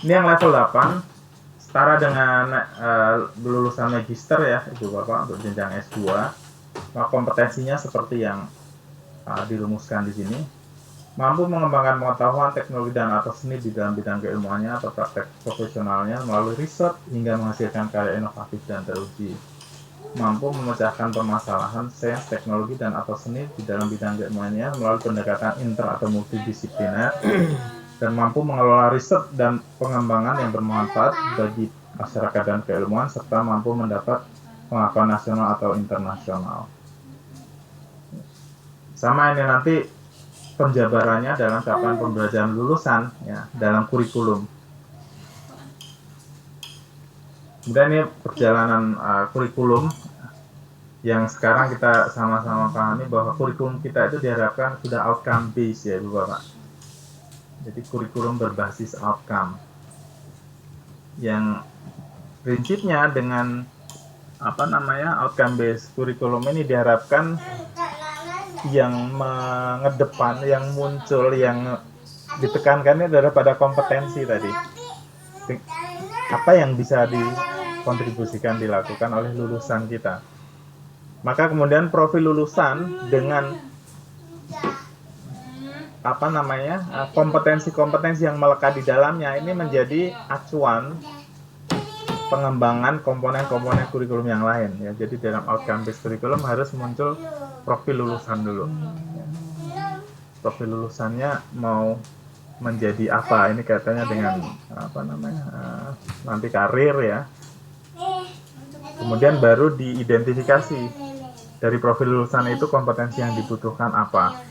Speaker 2: Ini yang level 8 setara dengan lulusan magister ya Ibu Bapak untuk jenjang S2. Maka kompetensinya seperti yang dirumuskan di sini. Mampu mengembangkan pengetahuan, teknologi dan atau seni di dalam bidang keilmuannya atau praktek profesionalnya melalui riset hingga menghasilkan karya inovatif dan teruji. Mampu memecahkan permasalahan sains, teknologi, dan atau seni di dalam bidang keilmuannya melalui pendekatan inter atau multidisipliner, dan mampu mengelola riset dan pengembangan yang bermanfaat bagi masyarakat dan keilmuan, serta mampu mendapat pengakuan nasional atau internasional. Sama ini nanti penjabarannya dalam capaian pembelajaran lulusan ya, dalam kurikulum. Kemudian ini perjalanan kurikulum yang sekarang kita sama-sama pahami bahwa kurikulum kita itu diharapkan sudah outcome based ya Ibu Bapak. Jadi kurikulum berbasis outcome. Yang prinsipnya dengan outcome based kurikulum ini diharapkan yang mengedepan, yang muncul, yang ditekankannya adalah pada kompetensi tadi. Apa yang bisa dikontribusikan dilakukan oleh lulusan kita. Maka kemudian profil lulusan dengan kompetensi-kompetensi yang melekat di dalamnya ini menjadi acuan pengembangan komponen-komponen kurikulum yang lain ya. Jadi dalam outcome based kurikulum harus muncul profil lulusan dulu. Profil lulusannya mau menjadi apa, ini kaitannya dengan nanti karir ya. Kemudian baru diidentifikasi dari profil lulusan itu kompetensi yang dibutuhkan apa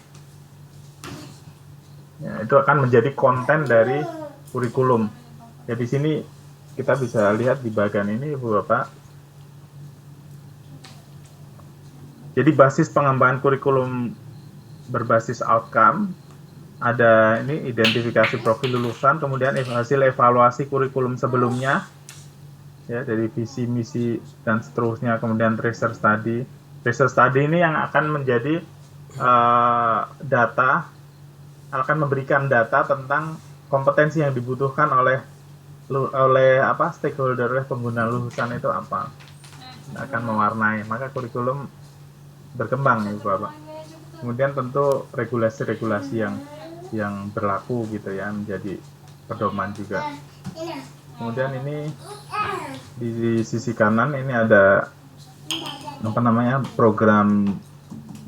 Speaker 2: ya, itu akan menjadi konten dari kurikulum ya. Di sini kita bisa lihat di bagian ini Ibu Bapak. Jadi basis pengembangan kurikulum berbasis outcome, ada ini identifikasi profil lulusan, kemudian hasil evaluasi kurikulum sebelumnya ya, dari visi misi dan seterusnya, kemudian research study. Research study ini yang akan menjadi akan memberikan data tentang kompetensi yang dibutuhkan oleh stakeholder, pengguna lulusan itu apa, akan mewarnai, maka kurikulum berkembang ya Bapak. Kemudian tentu regulasi-regulasi yang berlaku gitu ya, menjadi pedoman juga. Kemudian ini di sisi kanan ini ada program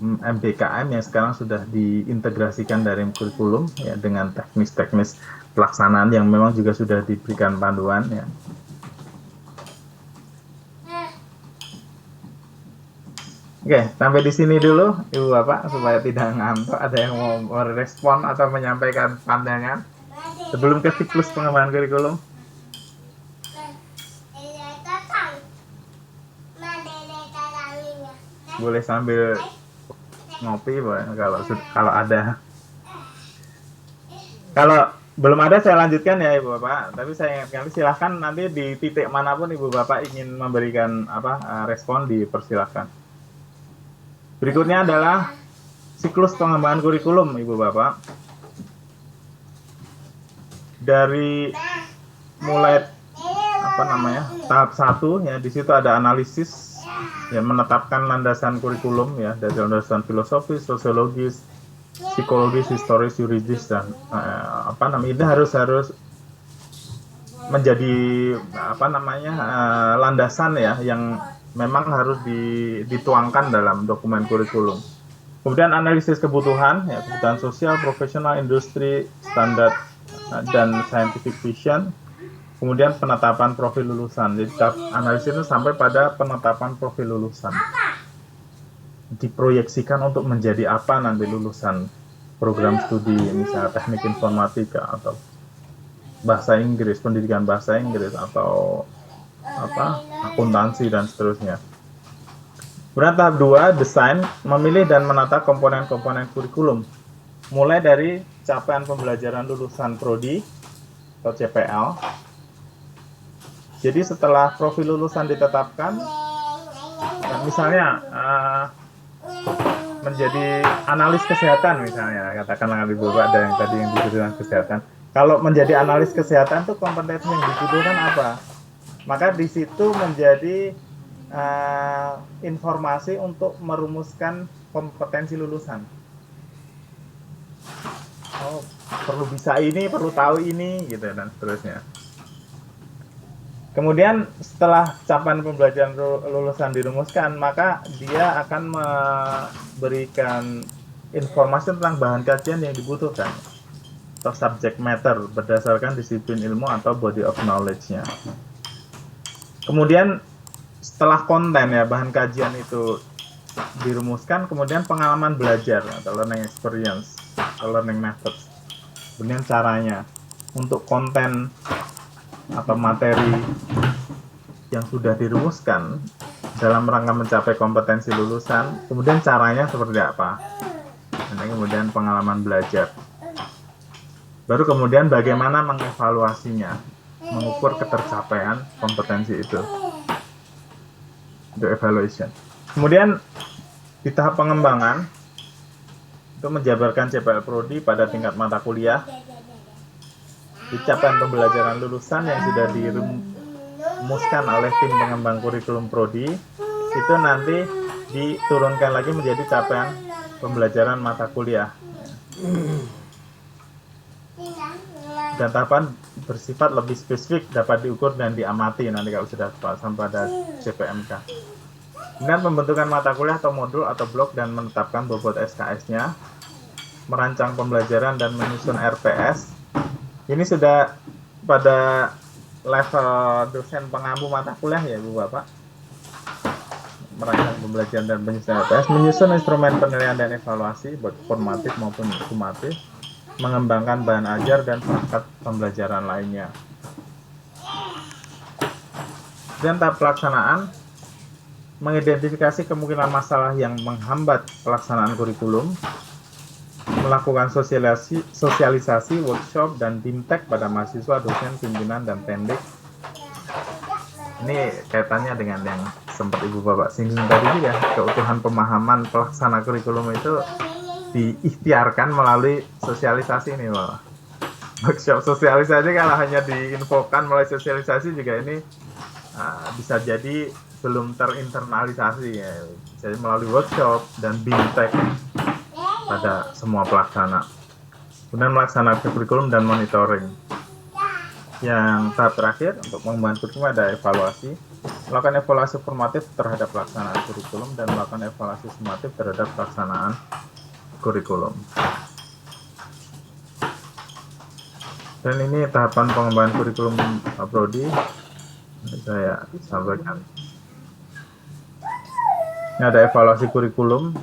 Speaker 2: MBKM yang sekarang sudah diintegrasikan dari kurikulum ya, dengan teknis-teknis pelaksanaan yang memang juga sudah diberikan panduan ya. Oke, sampai di sini dulu Ibu Bapak supaya tidak ngantuk. Ada yang mau merespon atau menyampaikan pandangan sebelum ke siklus pengembangan kurikulum? Boleh sambil ngopi, boleh kalau ada. Kalau belum ada saya lanjutkan ya Ibu Bapak, tapi saya ingatkan silahkan nanti di titik manapun Ibu Bapak ingin memberikan respon dipersilahkan. Berikutnya adalah siklus pengembangan kurikulum Ibu Bapak. Dari mulai tahap 1 ya, di situ ada analisis ya, menetapkan landasan kurikulum ya, dari landasan filosofis, sosiologis, psikologis, historis, yuridis, dan itu harus menjadi landasan ya, yang memang harus dituangkan dalam dokumen kurikulum. Kemudian analisis kebutuhan ya, kebutuhan sosial, profesional, industri, standar dan scientific vision. Kemudian penetapan profil lulusan. Jadi analisis itu sampai pada penetapan profil lulusan. Diproyeksikan untuk menjadi apa nanti lulusan program studi, misalnya teknik informatika atau bahasa Inggris, pendidikan bahasa Inggris, atau akuntansi dan seterusnya. Kemudian tahap 2, desain, memilih dan menata komponen-komponen kurikulum, mulai dari capaian pembelajaran lulusan prodi atau CPL. Jadi setelah profil lulusan ditetapkan, misalnya menjadi analis kesehatan misalnya, katakanlah Ibu Bapak ada yang tadi yang dibutuhkan kesehatan. Kalau menjadi analis kesehatan itu kompetensi yang dibutuhkan apa? Maka di situ menjadi informasi untuk merumuskan kompetensi lulusan. Oh, perlu bisa ini, perlu tahu ini, gitu dan seterusnya. Kemudian setelah capaian pembelajaran lulusan dirumuskan, maka dia akan memberikan informasi tentang bahan kajian yang dibutuhkan atau subject matter berdasarkan disiplin ilmu atau body of knowledge-nya. Kemudian setelah konten ya, bahan kajian itu dirumuskan, kemudian pengalaman belajar atau learning experience atau learning methods. Kemudian caranya untuk konten atau materi yang sudah dirumuskan dalam rangka mencapai kompetensi lulusan, kemudian caranya seperti apa. Dan kemudian pengalaman belajar. Baru kemudian bagaimana mengevaluasinya, mengukur ketercapaian kompetensi itu. Itu evaluation. Kemudian di tahap pengembangan, itu menjabarkan CPL Prodi pada tingkat mata kuliah. Di capaian pembelajaran lulusan yang sudah dirumuskan oleh tim pengembang kurikulum Prodi, itu nanti diturunkan lagi menjadi capaian pembelajaran mata kuliah. Dan tahapan bersifat lebih spesifik, dapat diukur dan diamati nanti kalau sudah sampai pada CPMK. Kemudian pembentukan mata kuliah atau modul atau blok dan menetapkan bobot SKS-nya, merancang pembelajaran dan menyusun RPS. Ini sudah pada level dosen pengampu mata kuliah ya Bu Bapak. Merancang pembelajaran dan menyusun RPS, menyusun instrumen penilaian dan evaluasi, baik formatif maupun sumatif, mengembangkan bahan ajar dan perangkat pembelajaran lainnya. Dan tahap pelaksanaan, mengidentifikasi kemungkinan masalah yang menghambat pelaksanaan kurikulum, melakukan sosialisasi, workshop, dan BIMTEK pada mahasiswa, dosen, pimpinan, dan pendik. Ini kaitannya dengan yang sempat Ibu Bapak singgung tadi juga, keutuhan pemahaman pelaksana kurikulum itu diikhtiarkan melalui sosialisasi ini Bapak. Workshop sosialisasi kalau hanya diinfokan melalui sosialisasi juga ini bisa jadi belum terinternalisasi ya. Jadi melalui workshop dan BIMTEK pada semua pelaksana. Kemudian melaksanakan kurikulum dan monitoring. Yang tahap terakhir untuk pengembangan kurikulum ada evaluasi. Melakukan evaluasi formatif terhadap pelaksanaan kurikulum dan melakukan evaluasi sumatif terhadap pelaksanaan kurikulum. Dan ini tahapan pengembangan kurikulum Prodi saya sampaikan. Ini ada evaluasi kurikulum,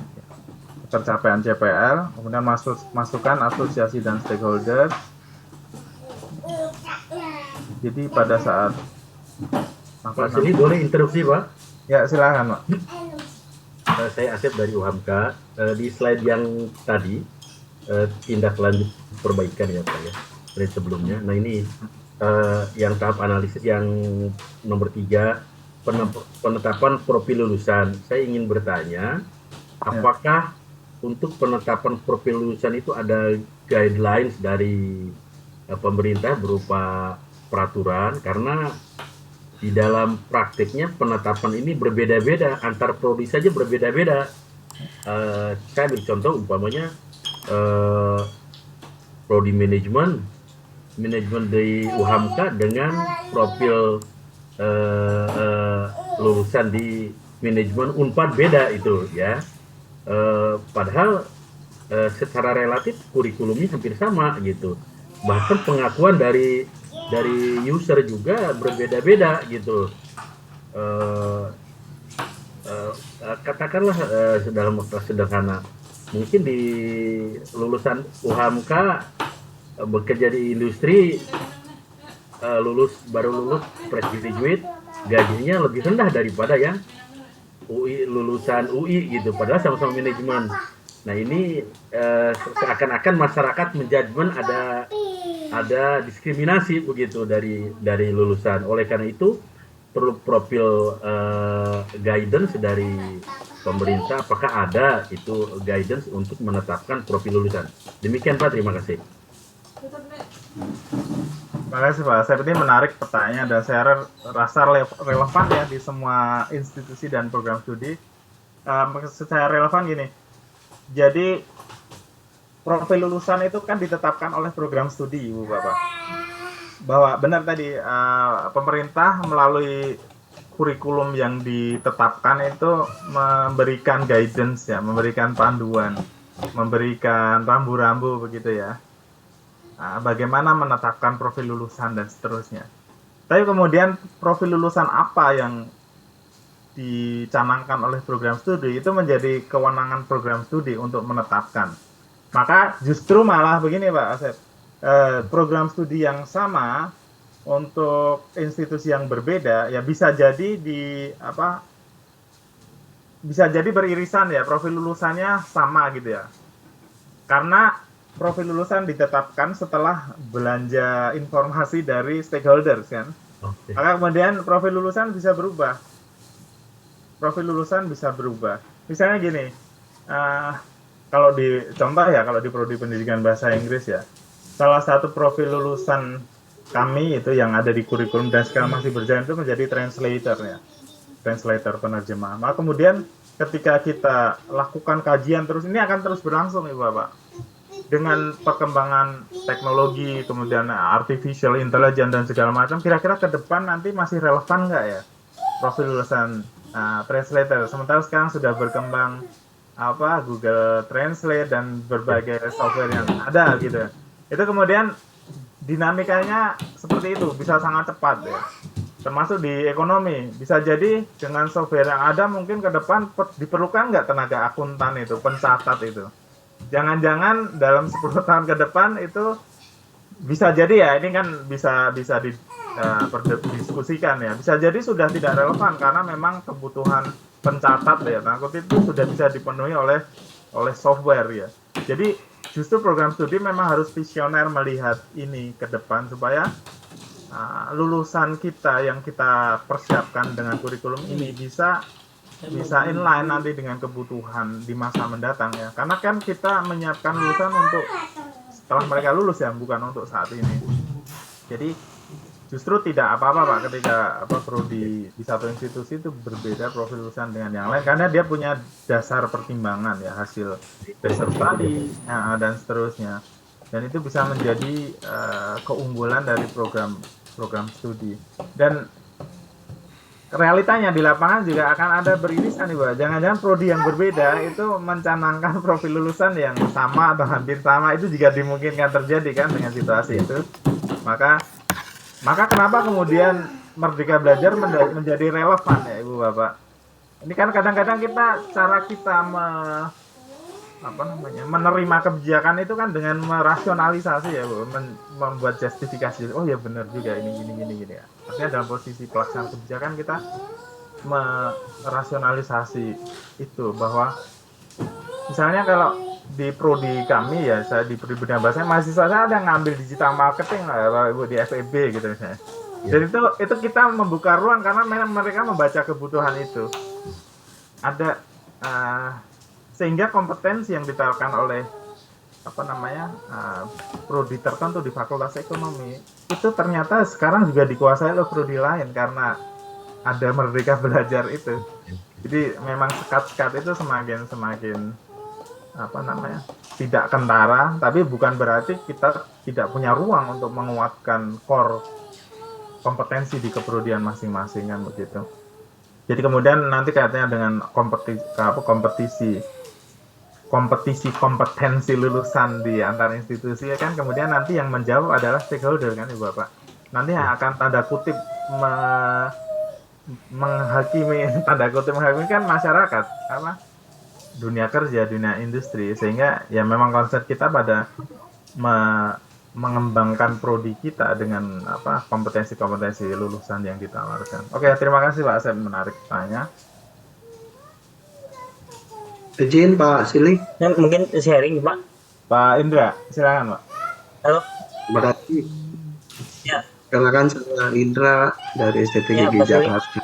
Speaker 2: tercapaian CPL, kemudian masukan asosiasi dan stakeholder. Jadi pada saat
Speaker 1: Pak Sini boleh interupsi Pak?
Speaker 2: Ya silakan Pak.
Speaker 1: Saya Asep dari UHAMKA. Di slide yang tadi tindak lanjut perbaikan ya Pak ya dari sebelumnya. Nah ini yang tahap analisis yang nomor 3, penetapan profil lulusan. Saya ingin bertanya, apakah untuk penetapan profil lulusan itu ada guidelines dari pemerintah berupa peraturan? Karena di dalam praktiknya penetapan ini berbeda-beda, antar prodi saja berbeda-beda. Saya ambil contoh umpamanya prodi manajemen di UHAMKA dengan profil lulusan di manajemen Unpad beda itu ya. Padahal secara relatif kurikulumnya hampir sama gitu. Bahkan pengakuan dari user juga berbeda-beda gitu. Katakanlah dalam sederhana, mungkin di lulusan UHAMKA bekerja di industri, baru lulus fresh graduate, gajinya lebih rendah daripada yang lulusan UI gitu, padahal sama-sama manajemen. Nah ini seakan-akan masyarakat menjudgment ada diskriminasi begitu dari lulusan. Oleh karena itu perlu profil guidance dari pemerintah. Apakah ada itu guidance untuk menetapkan profil lulusan? Demikian Pak, terima kasih.
Speaker 2: Terima kasih Pak. Saya ini menarik pertanyaan dan saya rasa relevan ya di semua institusi dan program studi. Secara relevan gini. Jadi profil lulusan itu kan ditetapkan oleh program studi, Ibu Bapak. Bahwa benar tadi pemerintah melalui kurikulum yang ditetapkan itu memberikan guidance ya, memberikan panduan, memberikan rambu-rambu begitu ya. Bagaimana menetapkan profil lulusan dan seterusnya. Tapi kemudian profil lulusan apa yang dicanangkan oleh program studi itu menjadi kewenangan program studi untuk menetapkan. Maka justru malah begini Pak Asep, program studi yang sama untuk institusi yang berbeda ya bisa jadi bisa jadi beririsan ya, profil lulusannya sama gitu ya. Karena profil lulusan ditetapkan setelah belanja informasi dari stakeholders kan. Maka kemudian profil lulusan bisa berubah. Misalnya gini, kalau di prodi pendidikan bahasa Inggris ya, salah satu profil lulusan kami itu yang ada di kurikulum dan sekarang masih berjalan itu menjadi translator penerjemah. Maka kemudian ketika kita lakukan kajian terus, ini akan terus berlangsung Ibu Bapak. Dengan perkembangan teknologi, kemudian artificial intelligence dan segala macam, kira-kira ke depan nanti masih relevan nggak ya profil lulusan translator? Sementara sekarang sudah berkembang Google Translate dan berbagai software yang ada gitu. Itu kemudian dinamikanya seperti itu, bisa sangat cepat ya. Termasuk di ekonomi, bisa jadi dengan software yang ada mungkin ke depan diperlukan nggak tenaga akuntan itu, pencatat itu. Jangan-jangan dalam 10 tahun ke depan itu bisa jadi ya, ini kan bisa didiskusikan ya. Bisa jadi sudah tidak relevan karena memang kebutuhan pencatat ya, itu sudah bisa dipenuhi oleh software ya. Jadi justru program studi memang harus visioner melihat ini ke depan supaya lulusan kita yang kita persiapkan dengan kurikulum ini bisa inline nanti dengan kebutuhan di masa mendatang ya. Karena kan kita menyiapkan lulusan untuk setelah mereka lulus ya, bukan untuk saat ini. Jadi justru tidak apa-apa Pak ketika prodi di satu institusi itu berbeda profil lulusan dengan yang lain karena dia punya dasar pertimbangan ya, hasil riset tadi dan seterusnya. Dan itu bisa menjadi keunggulan dari program studi. Dan realitanya di lapangan juga akan ada beririsan nih Pak. Jangan-jangan prodi yang berbeda itu mencanangkan profil lulusan yang sama atau hampir sama, itu juga dimungkinkan terjadi kan dengan situasi itu. Maka kenapa kemudian Merdeka Belajar menjadi relevan ya Ibu Bapak? Ini kan kadang-kadang cara kita menerima kebijakan itu kan dengan merasionalisasi ya Bu, membuat justifikasi. Oh ya benar juga ini ya. Artinya dalam posisi pelaksanaan kebijakan kita merasionalisasi itu, bahwa misalnya kalau di prodi kami ya, saya di Perhimpunan Bahasa, mahasiswa saya ada yang ngambil digital marketing lah, Ibu, di FEB gitu misalnya. Dan itu kita membuka ruang karena memang mereka membaca kebutuhan itu. Ada sehingga kompetensi yang ditawarkan oleh prodi tertentu di Fakultas Ekonomi itu ternyata sekarang juga dikuasai oleh prodi lain karena ada Merdeka Belajar itu. Jadi memang sekat-sekat itu semakin tidak kentara, tapi bukan berarti kita tidak punya ruang untuk menguatkan core kompetensi di keprodian masing-masing kan begitu. Jadi kemudian nanti kaitannya dengan kompetisi kompetensi lulusan di antar institusi kan, kemudian nanti yang menjawab adalah stakeholder kan Ibu Bapak. Nanti yang akan tanda kutip menghakimi kan masyarakat, dunia kerja, dunia industri, sehingga ya memang konsep kita pada mengembangkan prodi kita dengan kompetensi-kompetensi lulusan yang ditawarkan. Oke, terima kasih Pak, saya menarik tanya.
Speaker 7: Izin Pak Sili.
Speaker 8: Ya, mungkin sharing Pak.
Speaker 2: Pak Indra, silakan Pak.
Speaker 8: Halo.
Speaker 7: Terima kasih.
Speaker 8: Ya.
Speaker 7: Perkenalkan saya Indra dari STTGI Jakarta.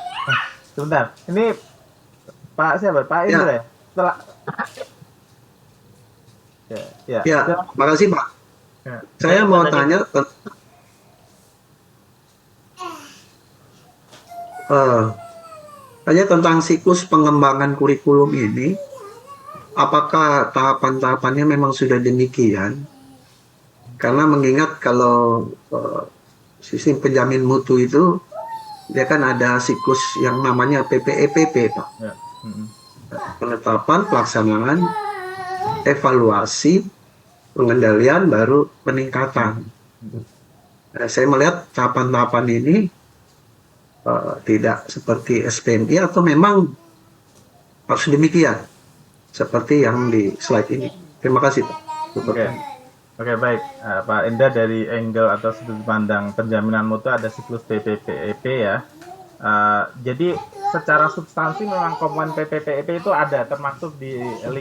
Speaker 2: Sebentar, ini Pak siapa? Pak Indra ya? Setelah
Speaker 7: ya, makasih Pak.
Speaker 2: Ya.
Speaker 7: Saya mau tanya tentang siklus pengembangan kurikulum ini. Apakah tahapan-tahapannya memang sudah demikian? Karena mengingat kalau sistem penjamin mutu itu dia kan ada siklus yang namanya PPEPP, Pak.
Speaker 2: Ya.
Speaker 7: Penetapan, pelaksanaan, evaluasi, pengendalian, baru peningkatan. Saya melihat tahapan-tahapan ini tidak seperti SPMI atau memang harus demikian seperti yang di slide ini. Terima kasih Pak.
Speaker 2: Oke, baik Pak Indra, dari angle atau sudut pandang penjaminan mutu ada siklus PPPEP ya. Jadi secara substansi memang komponen PPPEP itu ada termasuk di 5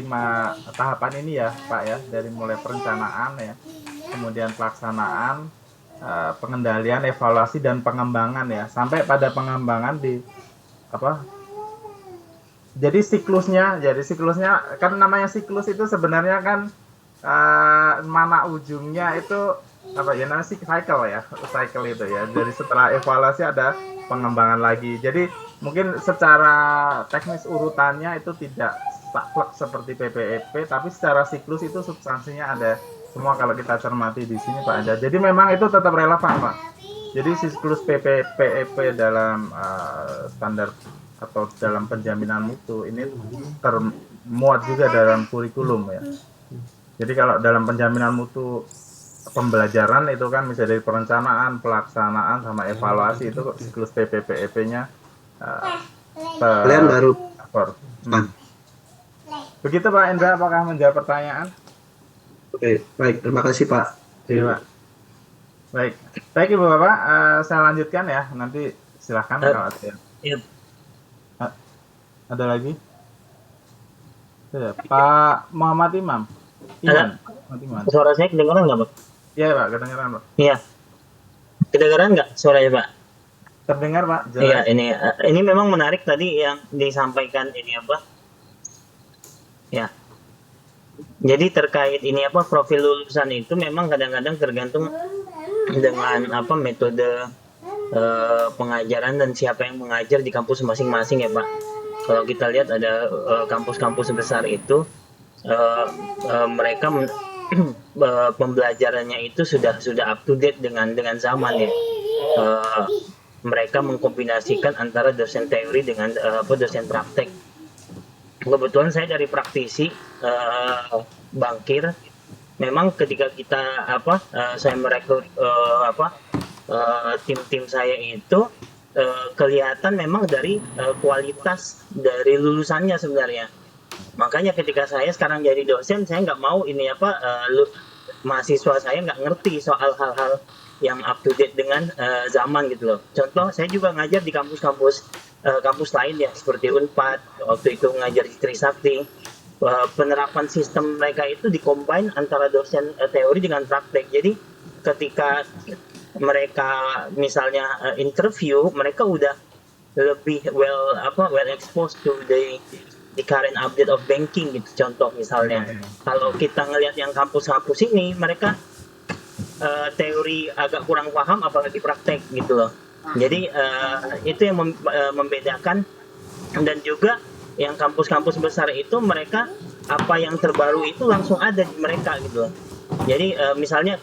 Speaker 2: tahapan ini ya Pak ya, dari mulai perencanaan ya, kemudian pelaksanaan, pengendalian, evaluasi, dan pengembangan ya, sampai pada pengembangan di jadi siklusnya kan namanya siklus itu sebenarnya kan mana ujungnya itu namanya cycle ya, cycle itu ya. Jadi setelah evaluasi ada pengembangan lagi. Jadi mungkin secara teknis urutannya itu tidak saklek seperti PPEP, tapi secara siklus itu substansinya ada semua kalau kita cermati di sini Pak Anda. Jadi memang itu tetap relevan Pak. Jadi siklus PPEP dalam standar atau dalam penjaminan mutu ini termuat juga dalam kurikulum ya. Jadi kalau dalam penjaminan mutu pembelajaran itu kan misalnya dari perencanaan, pelaksanaan, sama evaluasi itu siklus PPPEP-nya
Speaker 7: kalian baru.
Speaker 2: Begitu Pak Indra, apakah menjawab pertanyaan?
Speaker 7: Oke, baik, terima kasih Pak.
Speaker 2: Iya, Pak. Baik Ibu Bapak, saya lanjutkan ya. Nanti silahkan kalau ada.
Speaker 8: Iya.
Speaker 2: Ada lagi? Pak Muhammad Imam.
Speaker 8: Suara saya kedengaran nggak Pak?
Speaker 2: Iya Pak, kedengaran Pak.
Speaker 8: Iya. Kedengaran nggak suaranya Pak?
Speaker 2: Terdengar Pak. Jelas.
Speaker 8: Iya, ini memang menarik tadi yang disampaikan ini ya. Jadi terkait ini profil lulusan itu memang kadang-kadang tergantung dengan metode pengajaran dan siapa yang mengajar di kampus masing-masing ya Pak. Kalau kita lihat ada kampus-kampus besar itu mereka pembelajarannya itu sudah up to date dengan zaman ya. Mereka mengkombinasikan antara dosen teori dengan dosen praktek. Kebetulan saya dari praktisi bankir. Memang ketika kita saya merekrut tim-tim saya itu kelihatan memang dari kualitas dari lulusannya sebenarnya. Makanya ketika saya sekarang jadi dosen, saya nggak mau mahasiswa saya nggak ngerti soal hal-hal yang up to date dengan zaman gitu loh. Contoh, saya juga ngajar di kampus lain ya, seperti Unpad, waktu itu ngajar di Trisakti. penerapan sistem mereka itu dikombin antara dosen teori dengan praktek. Jadi ketika mereka misalnya interview, mereka udah lebih well exposed to the current update of banking gitu, contoh misalnya. Kalau kita ngelihat yang kampus-kampus ini, mereka teori agak kurang paham apalagi praktek gitu loh. Jadi itu yang membedakan. Dan juga yang kampus-kampus besar itu mereka apa yang terbaru itu langsung ada di mereka gitu loh. Jadi misalnya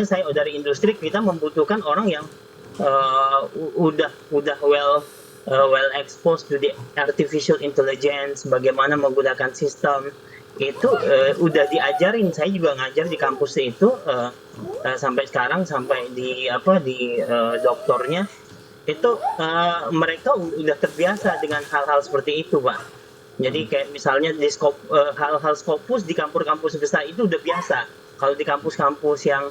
Speaker 8: saya dari industri, kita membutuhkan orang yang udah well exposed to the artificial intelligence, bagaimana menggunakan sistem itu udah diajarin. Saya juga ngajar di kampus itu sampai sekarang, sampai di doktornya itu mereka udah terbiasa dengan hal-hal seperti itu, Pak. Jadi kayak misalnya di hal-hal Scopus di kampus-kampus besar itu udah biasa. Kalau di kampus-kampus yang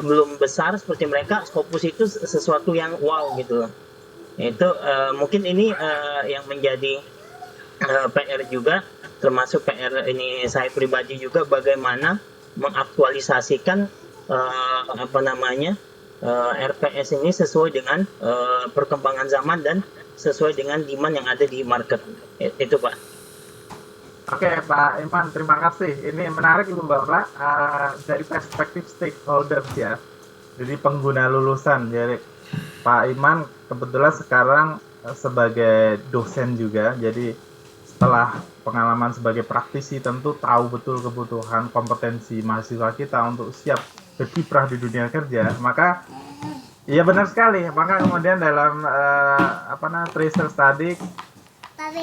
Speaker 8: belum besar seperti mereka, Scopus itu sesuatu yang wow gitu loh. Itu mungkin ini yang menjadi PR juga, termasuk PR ini saya pribadi juga, bagaimana mengaktualisasikan RPS ini sesuai dengan perkembangan zaman dan sesuai dengan demand yang ada di market. Itu Pak.
Speaker 2: Oke Pak Iman, terima kasih. Ini menarik Ibu Bapak dari perspektif stakeholders ya. Jadi pengguna lulusan. Jadi Pak Iman kebetulan sekarang sebagai dosen juga. Jadi setelah pengalaman sebagai praktisi tentu tahu betul kebutuhan kompetensi mahasiswa kita untuk siap berkiprah di dunia kerja. Maka iya benar sekali. Maka kemudian dalam tracer study,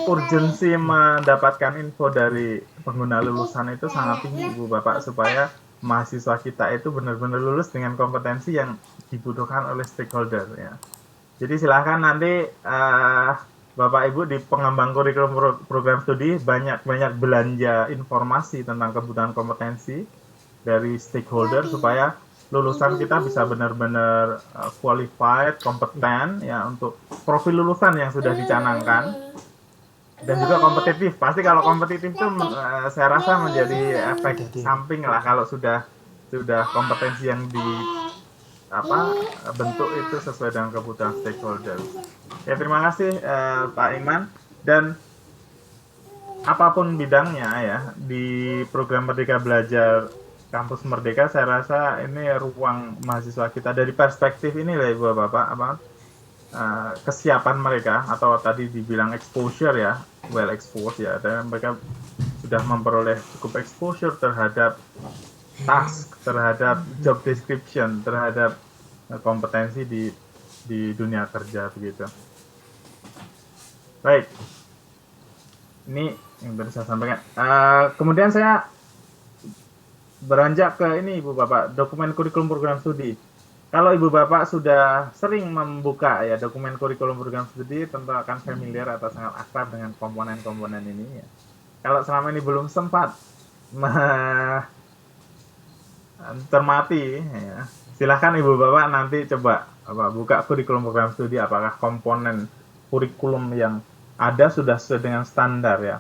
Speaker 2: urgensi mendapatkan info dari pengguna lulusan itu sangat tinggi Ibu Bapak, supaya mahasiswa kita itu benar-benar lulus dengan kompetensi yang dibutuhkan oleh stakeholder ya. Jadi silahkan nanti Bapak Ibu di pengembang kurikulum program studi banyak belanja informasi tentang kebutuhan kompetensi dari stakeholder, supaya lulusan kita bisa benar-benar qualified, kompeten ya untuk profil lulusan yang sudah dicanangkan, dan juga kompetitif. Pasti kalau kompetitif itu saya rasa menjadi efek samping lah kalau sudah kompetensi yang bentuk itu sesuai dengan kebutuhan stakeholder. Ya, terima kasih Pak Iman. Dan apapun bidangnya ya, di program Merdeka Belajar Kampus Merdeka, saya rasa ini ruang mahasiswa kita dari perspektif ini lah Ibu Bapak, kesiapan mereka, atau tadi dibilang exposure ya, well exposed ya, dan mereka sudah memperoleh cukup exposure terhadap task, terhadap job description, terhadap kompetensi di dunia kerja begitu. Baik, ini yang tadi saya sampaikan. Kemudian saya beranjak ke ini Ibu Bapak, dokumen kurikulum program studi. Kalau Ibu Bapak sudah sering membuka ya dokumen kurikulum program studi, tentu akan familiar atau sangat akrab dengan komponen-komponen ini ya. Kalau selama ini belum sempat termati ya, silahkan Ibu Bapak nanti coba buka kurikulum program studi, apakah komponen kurikulum yang ada sudah sesuai dengan standar ya.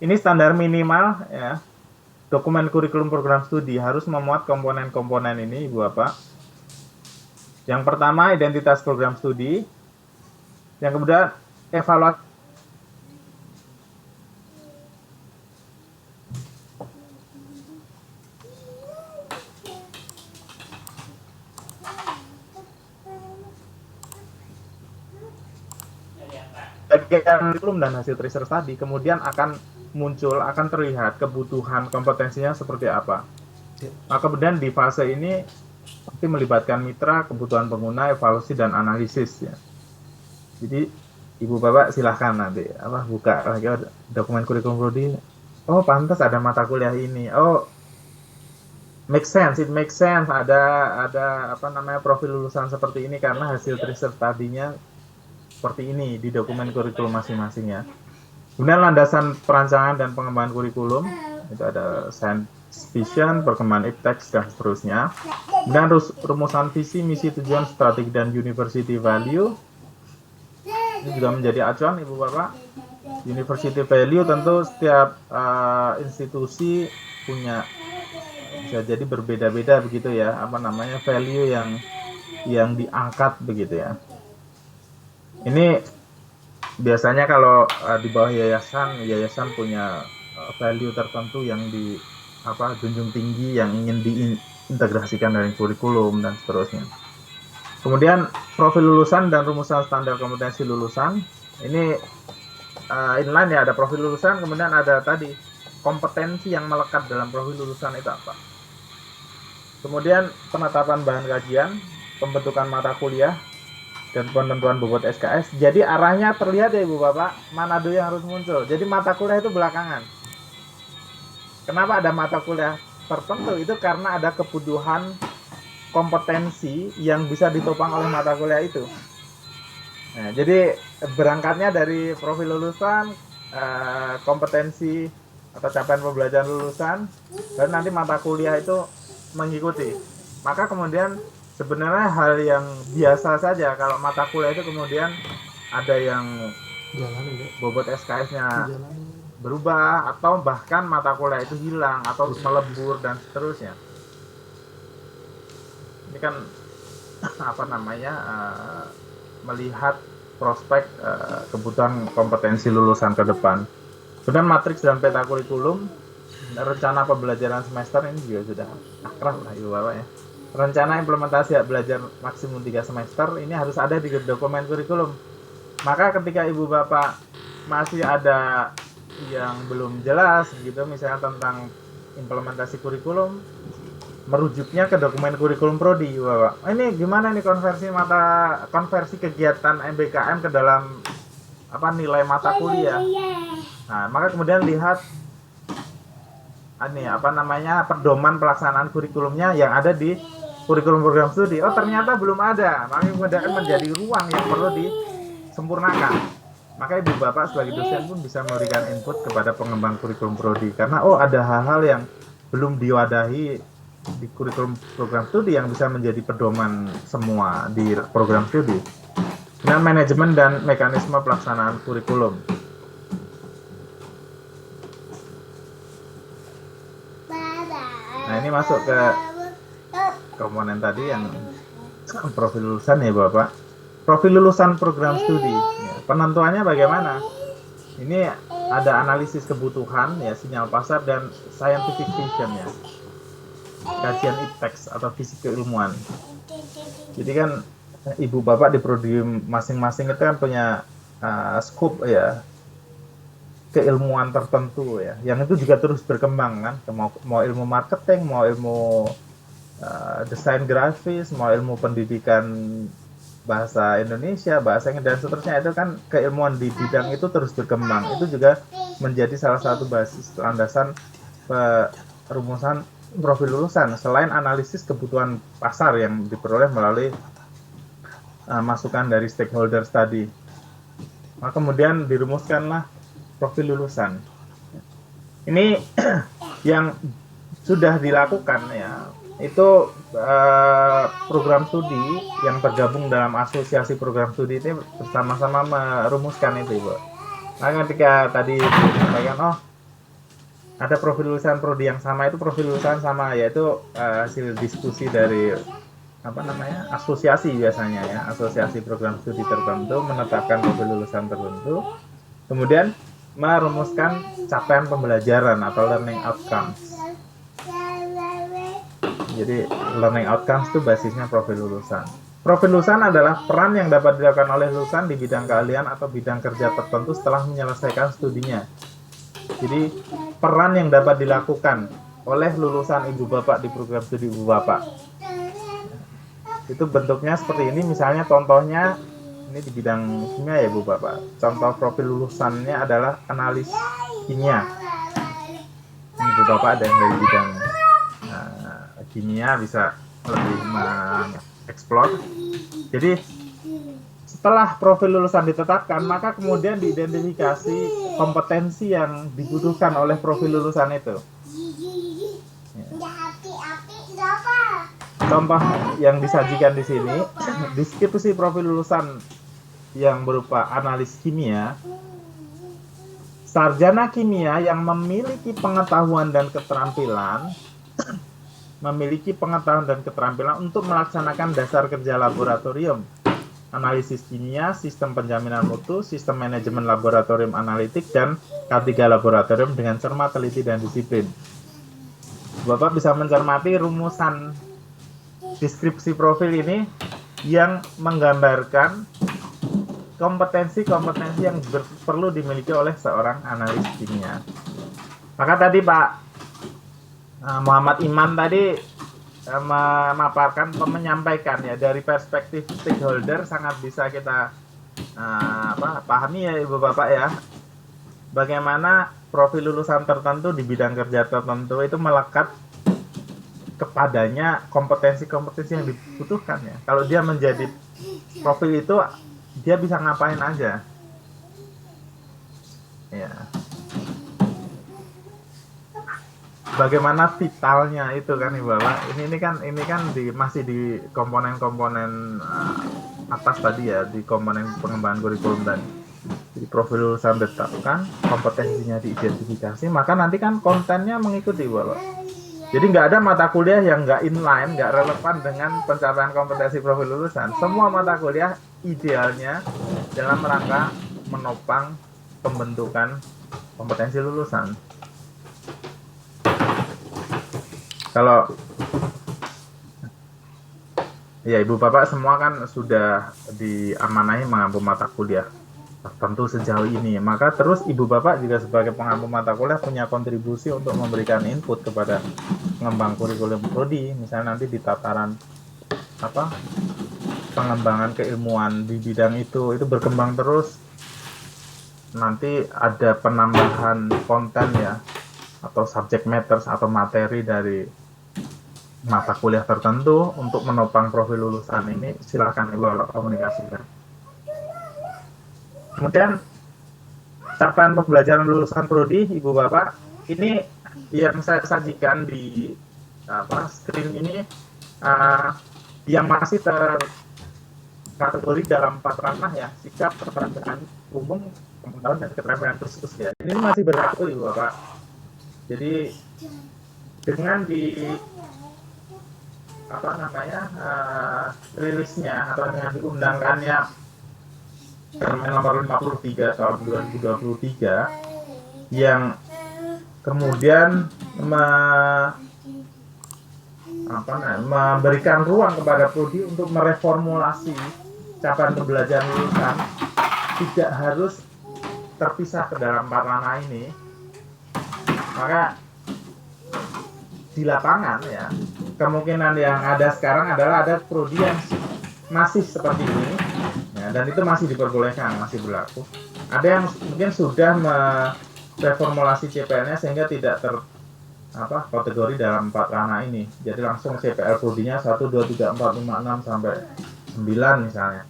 Speaker 2: Ini standar minimal ya. Dokumen kurikulum program studi harus memuat komponen-komponen ini Ibu Bapak. Yang pertama, identitas program studi. Yang kemudian, evaluasi. Bagian kurikulum dan hasil tracer tadi kemudian akan terlihat kebutuhan kompetensinya seperti apa. Nah, kemudian di fase ini pasti melibatkan mitra, kebutuhan pengguna, evaluasi dan analisis ya. Jadi Ibu Bapak silahkan nanti buka lagi dokumen kurikulum prodi. Oh, pantas ada mata kuliah ini. Oh, it makes sense ada profil lulusan seperti ini karena hasil tracer tadinya seperti ini di dokumen kurikulum masing-masing ya. Kemudian landasan perancangan dan pengembangan kurikulum, itu ada science vision, perkembangan iptex, dan seterusnya. Kemudian rumusan visi, misi, tujuan, strategi, dan university value. Ini juga menjadi acuan Ibu Bapak. university value tentu setiap institusi punya, bisa jadi berbeda-beda begitu ya, apa namanya, value yang diangkat begitu ya. Ini biasanya kalau di bawah yayasan punya value tertentu yang junjung tinggi, yang ingin diintegrasikan dari kurikulum dan seterusnya. Kemudian profil lulusan dan rumusan standar kompetensi lulusan. Ini inline ya, ada profil lulusan, kemudian ada tadi kompetensi yang melekat dalam profil lulusan itu apa. Kemudian penetapan bahan kajian, pembentukan mata kuliah, dan penentuan bobot SKS. Jadi arahnya terlihat ya Ibu Bapak, mana dulu yang harus muncul. Jadi mata kuliah itu belakangan. Kenapa ada mata kuliah tertentu? Itu karena ada kebutuhan kompetensi yang bisa ditopang oleh mata kuliah itu. Nah, jadi berangkatnya dari profil lulusan, kompetensi atau capaian pembelajaran lulusan, dan nanti mata kuliah itu mengikuti. Maka kemudian sebenarnya hal yang biasa saja kalau mata kuliah itu kemudian ada yang bobot SKS-nya berubah, atau bahkan mata kuliah itu hilang atau melebur dan seterusnya. Ini kan apa namanya, melihat prospek kebutuhan kompetensi lulusan ke depan. Kemudian matriks dan peta kurikulum, rencana pembelajaran semester ini juga sudah akrab lah Ibu Bapak ya. Rencana implementasi hak belajar maksimum 3 semester ini harus ada di dokumen kurikulum. Maka ketika Ibu Bapak masih ada yang belum jelas gitu, misalnya tentang implementasi kurikulum, merujuknya ke dokumen kurikulum prodi Ibu Bapak. Ini gimana nih konversi kegiatan MBKM ke dalam nilai mata kuliah. Nah, maka kemudian lihat pedoman pelaksanaan kurikulumnya yang ada di kurikulum program studi. Oh, ternyata belum ada. Maka kemudian menjadi ruang yang perlu disempurnakan. Maka Ibu Bapak sebagai dosen pun bisa memberikan input kepada pengembang kurikulum prodi, karena ada hal-hal yang belum diwadahi di kurikulum program studi yang bisa menjadi pedoman semua di program studi. Dengan manajemen dan mekanisme pelaksanaan kurikulum. Nah, ini masuk ke komponen tadi yang profil lulusan ya Bapak. Profil lulusan program studi. Ya, penentuannya bagaimana? Ini ada analisis kebutuhan ya, sinyal pasar, dan scientific vision ya. Kajian ipteks atau visi keilmuan. Jadi kan Ibu Bapak di prodi masing-masing itu kan punya scope ya, keilmuan tertentu ya, yang itu juga terus berkembang kan, mau ilmu marketing, mau ilmu desain grafis, mau ilmu pendidikan bahasa Indonesia, bahasa Inggris dan seterusnya, itu kan keilmuan di bidang itu terus berkembang. Itu juga menjadi salah satu basis landasan perumusan profil lulusan, selain analisis kebutuhan pasar yang diperoleh melalui masukan dari stakeholders tadi. Maka kemudian dirumuskanlah profil lulusan. Ini yang sudah dilakukan ya, itu program studi yang tergabung dalam asosiasi program studi ini bersama-sama merumuskan itu Ibu. Nah, ketika tadi disampaikan ada profil lulusan prodi yang sama, itu profil lulusan sama, yaitu hasil diskusi dari asosiasi biasanya ya, asosiasi program studi tertentu menetapkan profil lulusan tertentu, kemudian merumuskan capaian pembelajaran atau learning outcomes. Jadi learning outcomes itu basisnya profil lulusan. Profil lulusan adalah peran yang dapat dilakukan oleh lulusan di bidang keahlian atau bidang kerja tertentu setelah menyelesaikan studinya. Jadi peran yang dapat dilakukan oleh lulusan Ibu Bapak di program studi Ibu Bapak. Itu bentuknya seperti ini, misalnya contohnya ini di bidang kimia ya Bu Bapak. Contoh profil lulusannya adalah analis kimia. Bu Bapak ada yang dari bidang kimia, bisa lebih mengeksplor. Jadi setelah profil lulusan ditetapkan, maka kemudian diidentifikasi kompetensi yang dibutuhkan oleh profil lulusan itu. Contoh yang disajikan di sini, deskripsi profil lulusan yang berupa analis kimia sarjana kimia yang memiliki pengetahuan dan keterampilan untuk melaksanakan dasar kerja laboratorium, analisis kimia, sistem penjaminan mutu, sistem manajemen laboratorium analitik, dan K3 laboratorium dengan cermat, teliti, dan disiplin. Bapak bisa mencermati rumusan deskripsi profil ini yang menggambarkan kompetensi-kompetensi yang perlu dimiliki oleh seorang analis kimia. Maka tadi Pak Muhammad Iman tadi menyampaikan ya, dari perspektif stakeholder sangat bisa kita pahami ya Ibu Bapak ya, bagaimana profil lulusan tertentu di bidang kerja tertentu itu melekat kepadanya kompetensi-kompetensi yang dibutuhkan ya. Kalau dia menjadi profil itu, dia bisa ngapain aja ya. Bagaimana vitalnya itu kan Ibu Bapak. Ini kan masih di komponen-komponen atas tadi ya, di komponen pengembangan kurikulum tadi. Jadi profil lulusan ditetapkan, kompetensinya diidentifikasi, maka nanti kan kontennya mengikuti Ibu Bapak. Jadi nggak ada mata kuliah yang nggak inline, nggak relevan dengan pencapaian kompetensi profil lulusan. Semua mata kuliah idealnya dalam rangka menopang pembentukan kompetensi lulusan. Kalau ya Ibu Bapak semua kan sudah diamanahi mengampu mata kuliah tertentu sejauh ini, maka terus Ibu Bapak juga sebagai pengampu mata kuliah punya kontribusi untuk memberikan input kepada pengembang kurikulum prodi, misalnya nanti di tataran pengembangan keilmuan di bidang itu berkembang terus, nanti ada penambahan konten ya, atau subject matters atau materi dari mata kuliah tertentu untuk menopang profil lulusan ini, silakan Ibu komunikasikan. Kemudian capaian pembelajaran lulusan prodi Ibu Bapak, ini yang saya sajikan di screen ini yang masih terkategori dalam 4 ranah ya, sikap, keterampilan umum, pengetahuan, dan keterampilan khusus ya. Ini masih berlaku Ibu Bapak. Jadi dengan rilisnya atau dengan diundangkannya Permen nomor 53 tahun 2023 yang kemudian memberikan ruang kepada prodi untuk mereformulasi capaian pembelajaran lulusan, tidak harus terpisah ke dalam 4 ranah ini. Maka di lapangan ya, kemungkinan yang ada sekarang adalah ada prodi yang masih seperti ini ya, dan itu masih diperbolehkan, masih berlaku. Ada yang mungkin sudah mereformulasi CPL-nya sehingga tidak kategori dalam 4 ranah ini. Jadi langsung CPL prodinya 1, 2, 3, 4, 5, 6 sampai 9 misalnya.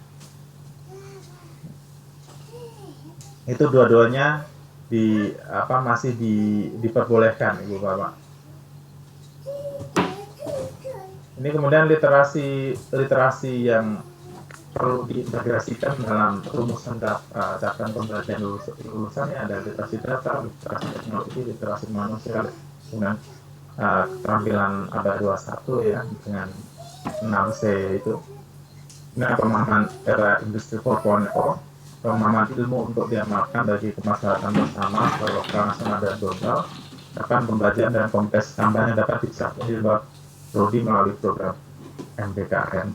Speaker 2: Itu dua-duanya masih diperbolehkan Ibu Bapak. Ini kemudian literasi yang perlu diintegrasikan dalam rumusan capaian pembelajaran lulusan ya, ada literasi data, literasi teknologi, literasi manusia dengan keterampilan abad 21 ya, dengan 6C itu. Nah, pemahaman era industri 4.0, pemahaman ilmu untuk diamalkan bagi kemaslahatan bersama lokal, nasional, dan global. Capaian pembelajaran dan kompetensi tambahan yang dapat dicapai di luar prodi melalui program MBKN.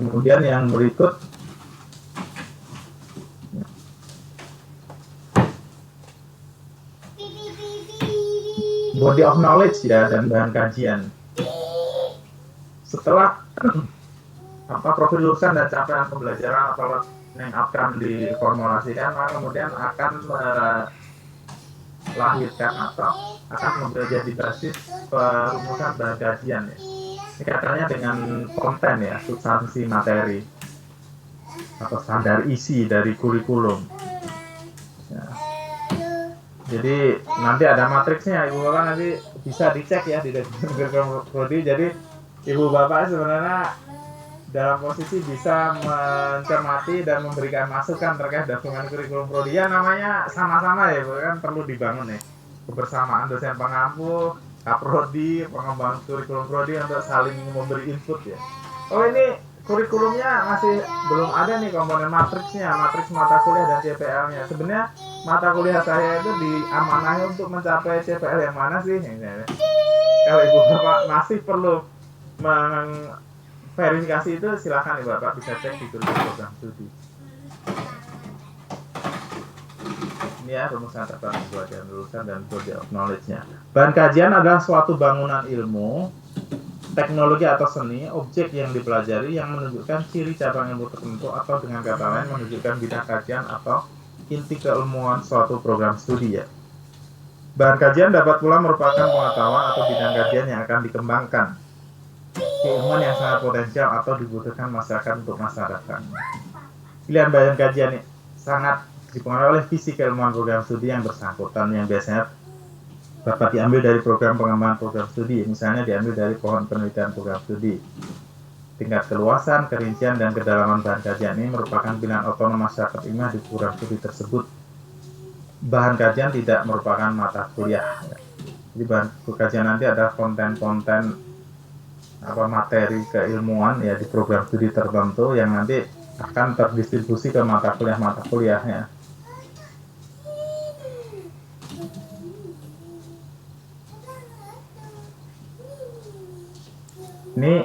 Speaker 2: Kemudian yang berikut body of knowledge ya, dan bahan kajian. Setelah profil lulusan dan capaian pembelajaran atau yang akan diformulasikan, maka kemudian akan melahirkan atau akan menjadi basis perumusan bahan kajian ya. Ini katanya dengan konten ya, substansi materi atau standar isi dari kurikulum ya. Jadi nanti ada matriksnya Ibu Bapak, nanti bisa dicek ya di Prodi. Jadi Ibu Bapak sebenarnya dalam posisi bisa mencermati dan memberikan masukan terkait dokumen kurikulum prodi. Ya namanya sama-sama ya, kan perlu dibangun ya kebersamaan dosen pengampu, kaprodi, pengembang kurikulum prodi untuk saling memberi input ya. Oh ini kurikulumnya masih belum ada nih komponen matriksnya, matriks mata kuliah dan CPL-nya. Sebenarnya mata kuliah saya itu diamanahi untuk mencapai CPL yang mana sih? Kalau Ibu Bapak masih perlu verifikasi itu, silakan Ibu Bapak bisa cek di kurikulum program studi. Ini ya rumusan terpadu pelajaran lulusan dan body of knowledge-nya. Bahan kajian adalah suatu bangunan ilmu, teknologi atau seni, objek yang dipelajari yang menunjukkan ciri cabang ilmu tertentu atau dengan kata lain menunjukkan bidang kajian atau inti keilmuan suatu program studi ya. Bahan kajian dapat pula merupakan pengetahuan atau bidang kajian yang akan dikembangkan, keilmuan yang sangat potensial atau dibutuhkan masyarakat untuk masa depan. Pilihan bahan kajian ini sangat dipengaruhi oleh visi keilmuan program studi yang bersangkutan, yang biasanya dapat diambil dari program pengembangan program studi, misalnya diambil dari pohon penelitian program studi. Tingkat keluasan, kerincian, dan kedalaman bahan kajian ini merupakan pilihan otonom masyarakat ilmiah di program studi tersebut. Bahan kajian tidak merupakan mata kuliah. Jadi bahan kajian nanti adalah konten-konten materi keilmuan ya di program studi tertentu yang nanti akan terdistribusi ke mata kuliahnya. Ini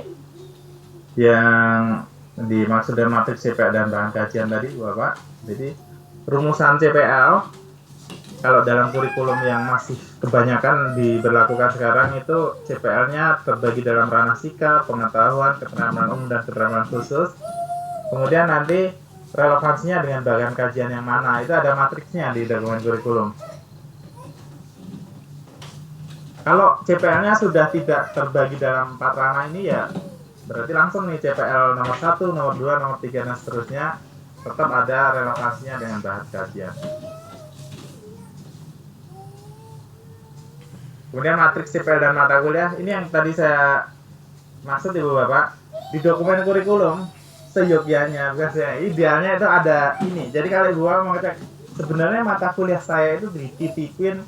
Speaker 2: yang dimaksud dengan matriks CPL dan bahan kajian tadi Bapak. Jadi rumusan CPL kalau dalam kurikulum yang masih kebanyakan diberlakukan sekarang itu CPL-nya terbagi dalam ranah sikap, pengetahuan, keterampilan umum, dan keterampilan khusus. Kemudian nanti relevansinya dengan bagian kajian yang mana, itu ada matriksnya di dokumen kurikulum. Kalau CPL-nya sudah tidak terbagi dalam 4 ranah ini ya berarti langsung nih CPL nomor 1, nomor 2, nomor 3, dan seterusnya tetap ada relevansinya dengan bahan kajian. Kemudian matriks CPL dan mata kuliah, ini yang tadi saya maksud Ibu Bapak, di dokumen kurikulum seyogyanya, bukan saya, idealnya itu ada ini. Jadi kalau Ibu Bapak mau ngecek, sebenarnya mata kuliah saya itu dititipin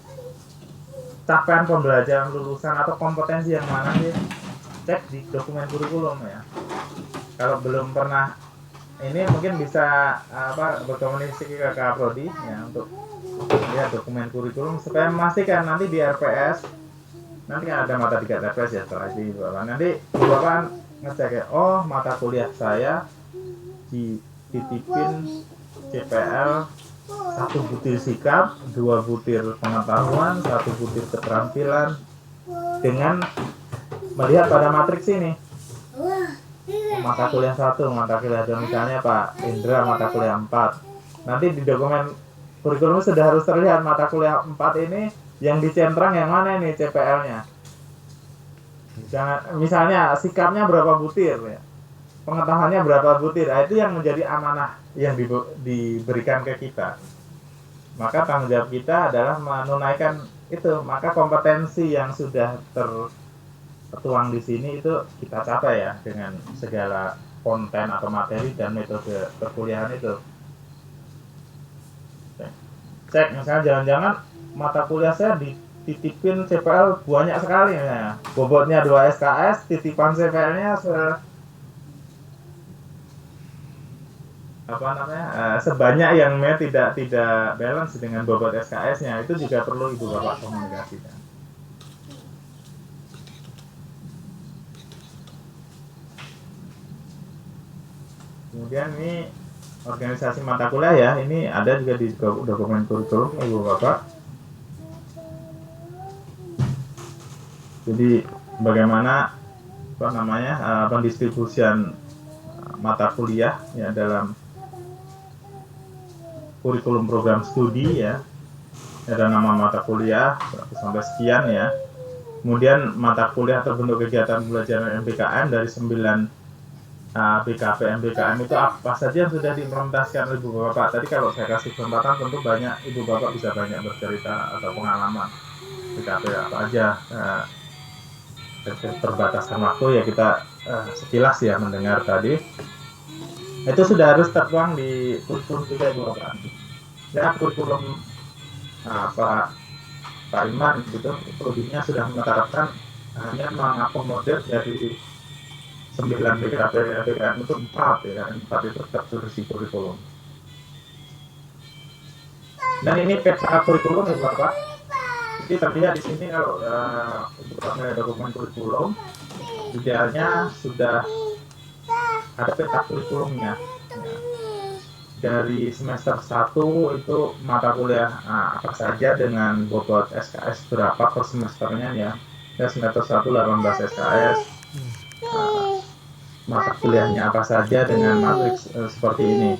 Speaker 2: capaian pembelajaran lulusan atau kompetensi yang mana sih, cek di dokumen kurikulum ya. Kalau belum pernah ini mungkin bisa berkomunikasi ke Kaprodi ya untuk lihat dokumen kurikulum supaya memastikan nanti di RPS nanti kan ada mata 3 RPS ya setelah itu Bapak. Nanti Bapak ngecek ya, oh mata kuliah saya dititipin CPL 1 butir sikap, 2 butir pengetahuan, 1 butir keterampilan dengan melihat pada matriks ini. Mata kuliah 1, mata kuliah 2, misalnya Pak Indra mata kuliah 4. Nanti di dokumen kurikulum sudah harus terlihat mata kuliah 4 ini yang dicentrang yang mana ini CPL-nya. Misalnya sikapnya berapa butir ya. Pengetahuannya berapa butir. Nah, itu yang menjadi amanah yang diberikan ke kita. Maka tanggung jawab kita adalah menunaikan itu. Maka kompetensi yang sudah tertuang di sini itu kita capai ya dengan segala konten atau materi dan metode perkuliahan itu. Cek misalnya jangan-jangan mata kuliah saya dititipin CPL banyak sekali misalnya. Bobotnya 2 SKS, titipan CPL-nya sebanyak yang tidak balance dengan bobot SKS-nya. Itu juga perlu Ibu Bapak komunikasikan. Kemudian ini organisasi mata kuliah ya, ini ada juga di dokumen kurikulum Ibu Bapak. Jadi bagaimana pendistribusian mata kuliah ya dalam kurikulum program studi ya. Ada nama mata kuliah sampai sekian ya. Kemudian mata kuliah atau bentuk kegiatan pembelajaran MBKM dari 9 BKP MBKM itu apa saja yang sudah diimplementasikan oleh Ibu Bapak. Tadi kalau saya kasih kesempatan tentu banyak Ibu Bapak bisa banyak bercerita atau pengalaman BKP apa aja. Perbatasan waktu ya kita sekilas ya mendengar tadi, itu sudah harus tertuang di kurikulum juga Ibu Bapak. Ya kurikulum Pak Iman gitu, prodinya sudah menetapkan hanya mengakomodir dari 9 BKP itu 4 ya, 4 itu tertulis di kurikulum. Dan ini peta kurikulum ya Bapak. Jadi terlihat di sini kalau untuk dokumen kurikulum, idealnya sudah ada peta kurikulumnya. Dari semester 1 itu mata kuliah apa saja dengan bobot SKS berapa per semesternya ya. Ya semester 1 18 SKS. Mata kuliahnya apa saja dengan matriks seperti ini.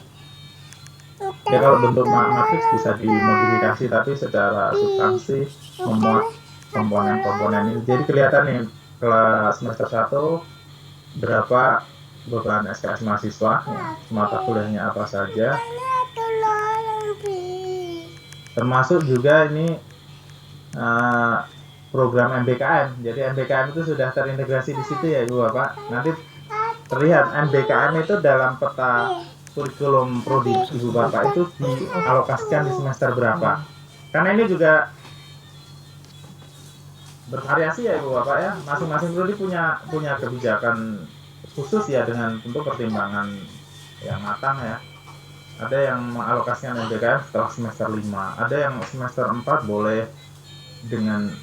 Speaker 2: Ya kalau bentuk matriks bisa dimodifikasi, tapi secara substansi memuat komponen-komponen ini. Jadi kelihatan nih kelas semester 1 berapa beban SKS mahasiswa, mata kuliahnya apa saja. Termasuk juga ini program MBKM. Jadi MBKM itu sudah terintegrasi di situ ya Ibu Bapak. Nanti terlihat MBKM itu dalam peta kurikulum prodi Ibu Bapak itu dialokasikan di semester berapa. Karena ini juga bervariasi ya Ibu Bapak ya. Masing-masing prodi punya kebijakan khusus ya dengan tentu pertimbangan yang matang ya. Ada yang mengalokasikan MBKM setelah semester 5, ada yang semester 4 boleh dengan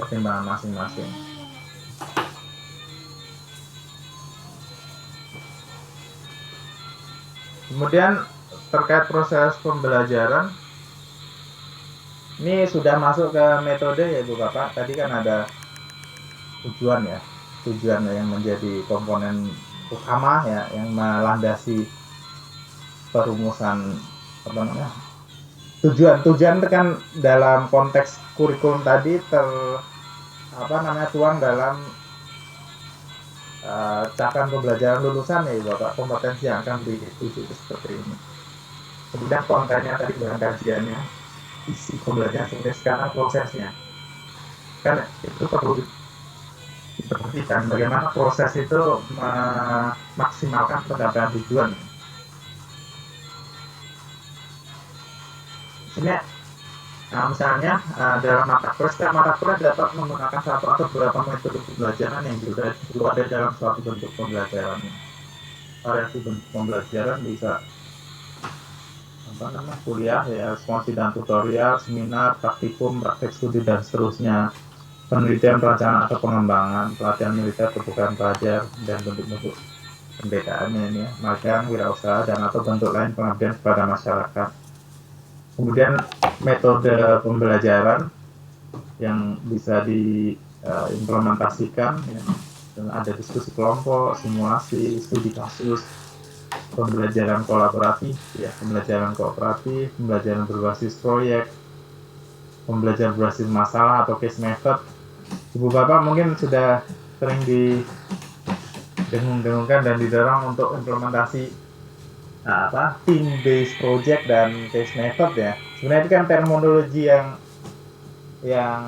Speaker 2: pertimbangan masing-masing. Kemudian terkait proses pembelajaran, ini sudah masuk ke metode ya Ibu Bapak. Tadi kan ada tujuan yang menjadi komponen utama ya, yang melandasi perumusan tujuan kan dalam konteks kurikulum tadi tuang dalam capaian pembelajaran lulusan ya Bapak, kompetensi yang akan dituju seperti ini. Kemudian kontennya tadi dengan kajiannya, isi pembelajaran seperti sekarang prosesnya kan itu perlu diperhatikan bagaimana proses itu memaksimalkan pencapaian tujuan. Ini misalnya dalam mata kuliah dapat menggunakan satu atau beberapa metode pembelajaran yang juga ada dalam suatu bentuk pembelajaran. Variasi bentuk pembelajaran bisa kuliah ya, responsi dan tutorial, seminar, praktikum, praktek studi dan seterusnya, penelitian, perencanaan atau pengembangan, pelatihan militer, kebukaan pelajar, dan bentuk-bentuk MBKM ini ya, magang, wirausaha, dan atau bentuk lain pengabdian kepada masyarakat. Kemudian metode pembelajaran yang bisa diimplementasikan ya. Ada diskusi kelompok, simulasi, studi kasus, pembelajaran kolaboratif ya, pembelajaran kooperatif, pembelajaran berbasis proyek, pembelajaran berbasis masalah atau case method. Ibu Bapak mungkin sudah sering didengung-dengungkan dan didorong untuk implementasi team based project dan case method ya. Sebenarnya itu kan terminologi yang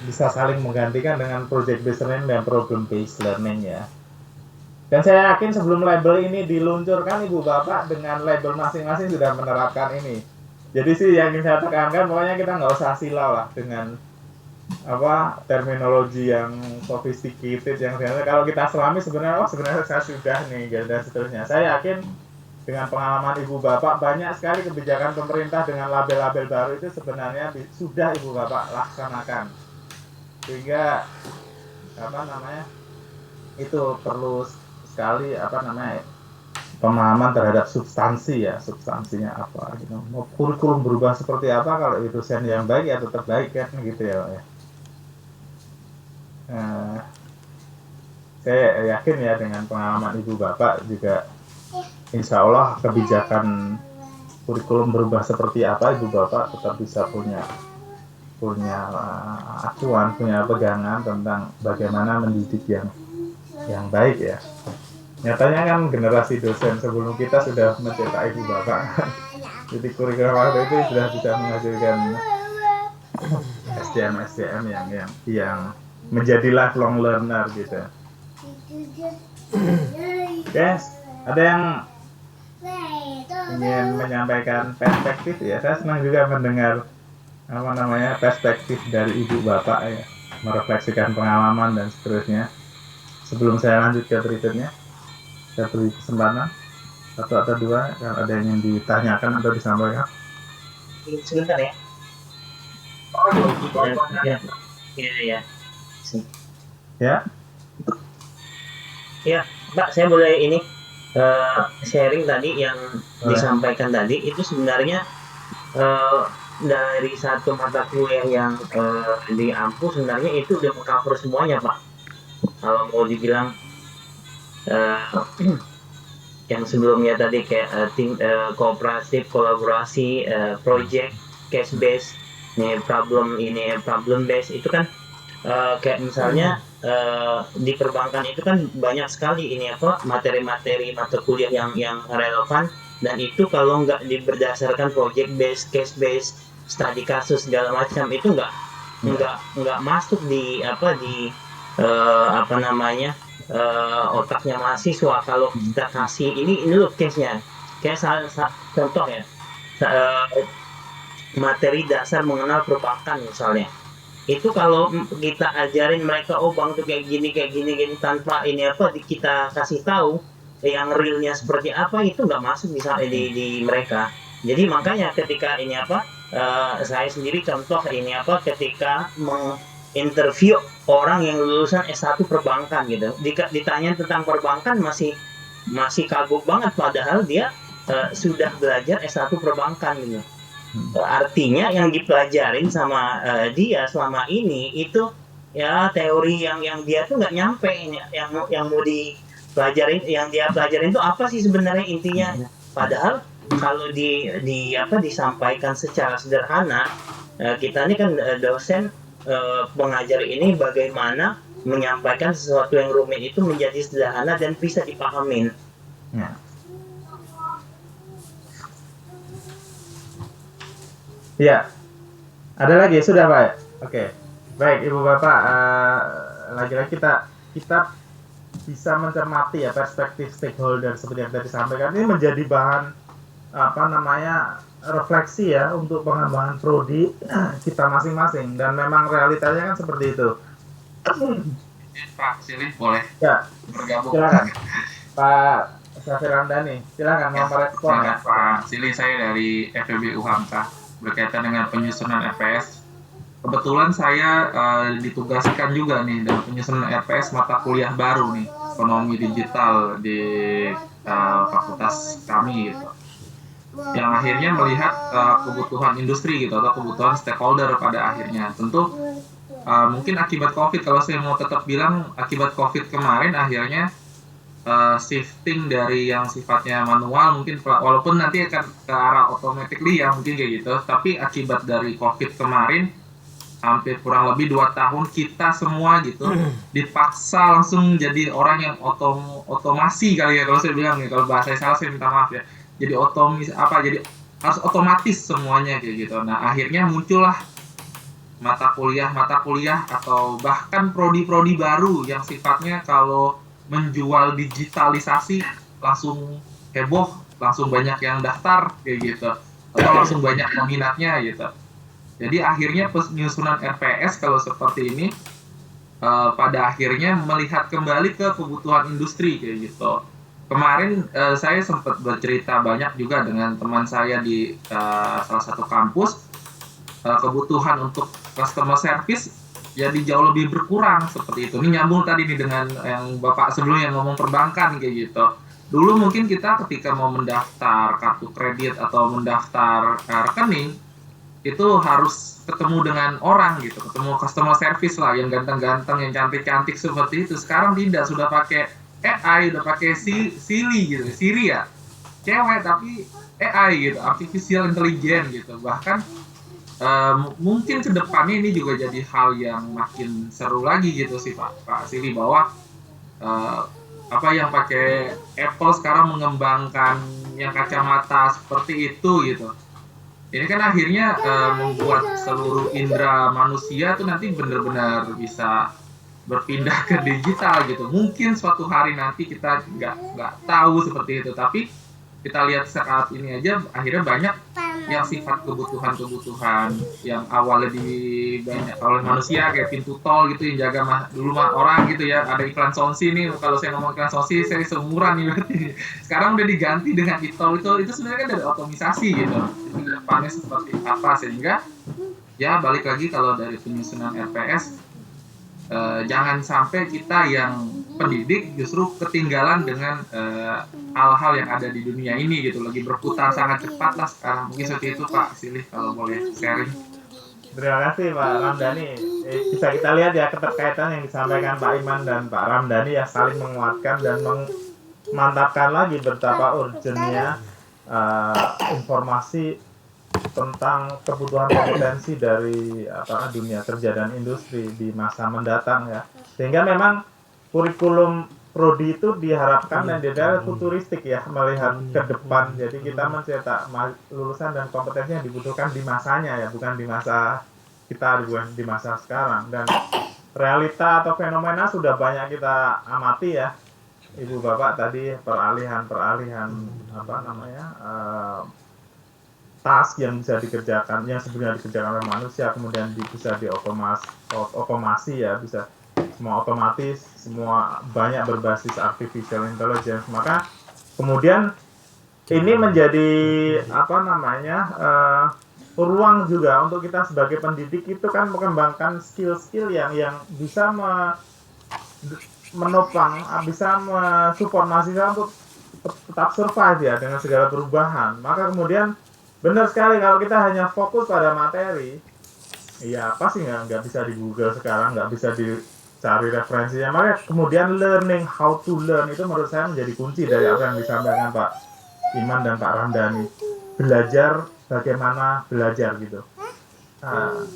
Speaker 2: bisa saling menggantikan dengan project based learning dan problem based learning ya. Dan saya yakin sebelum label ini diluncurkan Ibu Bapak dengan label masing-masing sudah menerapkan ini. Jadi sih yang ingin saya tekankan pokoknya kita nggak usah silau lah dengan terminologi yang sophisticated yang sebenarnya kalau kita selami sebenarnya saya sudah nih dan seterusnya. Saya yakin dengan pengalaman Ibu Bapak banyak sekali kebijakan pemerintah dengan label-label baru itu sebenarnya sudah Ibu Bapak laksanakan. Sehingga itu perlu sekali pemahaman terhadap substansinya apa gitu. Mau kurikulum berubah seperti apa kalau itu dosen yang baik ya tetap baik kan gitu ya Pak ya. Saya yakin ya dengan pengalaman Ibu Bapak juga insya Allah kebijakan kurikulum berubah seperti apa Ibu Bapak tetap bisa punya acuan, punya pegangan tentang bagaimana mendidik yang baik ya. Nyatanya kan generasi dosen sebelum kita sudah mencetak Ibu Bapak. Jadi kurikulum waktu itu sudah bisa menghasilkan SDM yang menjadi lifelong learner gitu. Yes, ada yang ingin menyampaikan perspektif ya. Saya senang juga mendengar perspektif dari ibu bapak ya, merefleksikan pengalaman dan seterusnya. Sebelum saya lanjut ke berikutnya, saya beri kesempatan satu atau dua kalau ada yang ingin ditanyakan atau disampaikan.
Speaker 8: Sebentar ya. Ya.
Speaker 2: Ya,
Speaker 8: Ya, Pak, saya boleh ini sharing tadi yang disampaikan tadi itu sebenarnya dari satu mata kuliah yang di Ampu sebenarnya itu udah mengcover semuanya, Pak. Kalau mau dibilang yang sebelumnya tadi kayak kooperatif, kolaborasi, project, case based, problem based itu kan kayak misalnya di perbankan itu kan banyak sekali materi-materi mata kuliah yang relevan, dan itu kalau nggak berdasarkan project based, case based, studi kasus segala macam itu nggak masuk di otaknya mahasiswa. Kalau kita kasih ini loh case-nya, kayak contoh ya, materi dasar mengenal perbankan misalnya, itu kalau kita ajarin mereka bank tuh kayak gini tanpa kita kasih tahu yang realnya seperti apa, itu nggak masuk di mereka. Jadi makanya ketika saya sendiri contoh ketika menginterview orang yang lulusan S1 perbankan gitu, ditanya tentang perbankan masih kagum banget, padahal dia sudah belajar S1 perbankan gitu. Artinya yang dipelajarin sama dia selama ini itu ya teori yang dia tuh nggak nyampe, yang mau dipelajarin, yang dia pelajarin itu apa sih sebenarnya intinya. Padahal kalau disampaikan secara sederhana, kita ini kan dosen pengajar ini bagaimana menyampaikan sesuatu yang rumit itu menjadi sederhana dan bisa dipahamin.
Speaker 2: ya. Ya, ada lagi sudah Pak? Oke, baik Ibu Bapak, lagi-lagi kita bisa mencermati ya perspektif stakeholder seperti yang tadi disampaikan. Ini menjadi bahan refleksi ya untuk pengembangan prodi kita masing-masing, dan memang realitanya kan seperti itu.
Speaker 9: Pak Silih boleh bergabung?
Speaker 2: Silakan Pak Syafir Ramdhani, silakan mau merespon ya.
Speaker 9: Pak Silih, saya dari FEB Hamka berkaitan dengan penyusunan RPS. Kebetulan saya ditugaskan juga nih dalam penyusunan RPS mata kuliah baru nih, ekonomi digital di fakultas kami gitu. Yang akhirnya melihat kebutuhan industri gitu, atau kebutuhan stakeholder pada akhirnya. Tentu mungkin akibat COVID, kalau saya mau tetap bilang akibat COVID kemarin akhirnya shifting dari yang sifatnya manual mungkin, walaupun nanti akan ke arah automatically ya mungkin kayak gitu, tapi akibat dari COVID kemarin hampir kurang lebih 2 tahun kita semua gitu dipaksa langsung jadi orang yang otomasi kali ya, kalau saya bilang ya, kalau bahasa saya salah saya minta maaf ya, jadi jadi harus otomatis semuanya kayak gitu. Nah akhirnya muncullah mata kuliah atau bahkan prodi-prodi baru yang sifatnya kalau menjual digitalisasi langsung heboh, langsung banyak yang daftar kayak gitu, atau langsung banyak peminatnya gitu. Jadi akhirnya penyusunan RPS kalau seperti ini pada akhirnya melihat kembali ke kebutuhan industri kayak gitu. Kemarin saya sempat bercerita banyak juga dengan teman saya di salah satu kampus, kebutuhan untuk customer service jadi jauh lebih berkurang seperti itu. Ini nyambung tadi nih dengan yang Bapak sebelumnya ngomong perbankan kayak gitu. Dulu mungkin kita ketika mau mendaftar kartu kredit atau mendaftar rekening itu harus ketemu dengan orang gitu, ketemu customer service lah yang ganteng-ganteng, yang cantik-cantik seperti itu. Sekarang tidak, sudah pakai AI, udah pakai Siri gitu, Siri ya, cewek tapi AI gitu, artificial intelligence gitu. Bahkan mungkin kedepannya ini juga jadi hal yang makin seru lagi gitu sih Pak Sili, bahwa yang pakai Apple sekarang mengembangkan yang kacamata seperti itu gitu. Ini kan akhirnya membuat seluruh indera manusia tuh nanti benar-benar bisa berpindah ke digital gitu. Mungkin suatu hari nanti kita nggak tahu seperti itu, tapi kita lihat saat ini aja akhirnya banyak yang sifat kebutuhan yang awalnya banyak oleh manusia kayak pintu tol gitu yang jaga dulu orang gitu ya, ada iklan sonsi nih, kalau saya ngomong iklan sonsi saya seumuran nih berarti. Sekarang udah diganti dengan e-tol, itu sebenarnya kan dari otomisasi gitu. Jadi depannya seperti apa, sehingga ya balik lagi kalau dari penyusunan RPS jangan sampai kita yang pendidik justru ketinggalan dengan hal-hal yang ada di dunia ini gitu, lagi berputar sangat cepat lah sekarang. Mungkin seperti itu Pak Silih kalau boleh sharing.
Speaker 2: Terima kasih Pak Ramdhani. Bisa kita lihat ya keterkaitan yang disampaikan Pak Iman dan Pak Ramdhani ya, saling menguatkan dan memantapkan lagi betapa urgentnya informasi tentang kebutuhan kompetensi dari dunia kerja dan industri di masa mendatang ya. Sehingga memang kurikulum prodi itu diharapkan dan didalil futuristik ya, melihat ke depan. Jadi kita mencetak lulusan dan kompetensi yang dibutuhkan di masanya ya, bukan di masa kita, bukan di masa sekarang. Dan realita atau fenomena sudah banyak kita amati ya, Ibu Bapak tadi, peralihan task yang bisa dikerjakan, yang sebenarnya dikerjakan oleh manusia, kemudian bisa diotomasi ya, bisa semua otomatis, semua banyak berbasis artificial intelligence. Maka kemudian ini menjadi ruang juga untuk kita sebagai pendidik itu kan mengembangkan skill-skill yang bisa menopang, bisa mensupport mahasiswa untuk tetap survive ya dengan segala perubahan. Maka kemudian benar sekali kalau kita hanya fokus pada materi, ya pasti nggak bisa di Google sekarang, nggak bisa dicari referensinya. Makanya kemudian learning how to learn itu menurut saya menjadi kunci dari apa yang disampaikan Pak Iman dan Pak Ramdhani. Belajar bagaimana belajar gitu. Nah,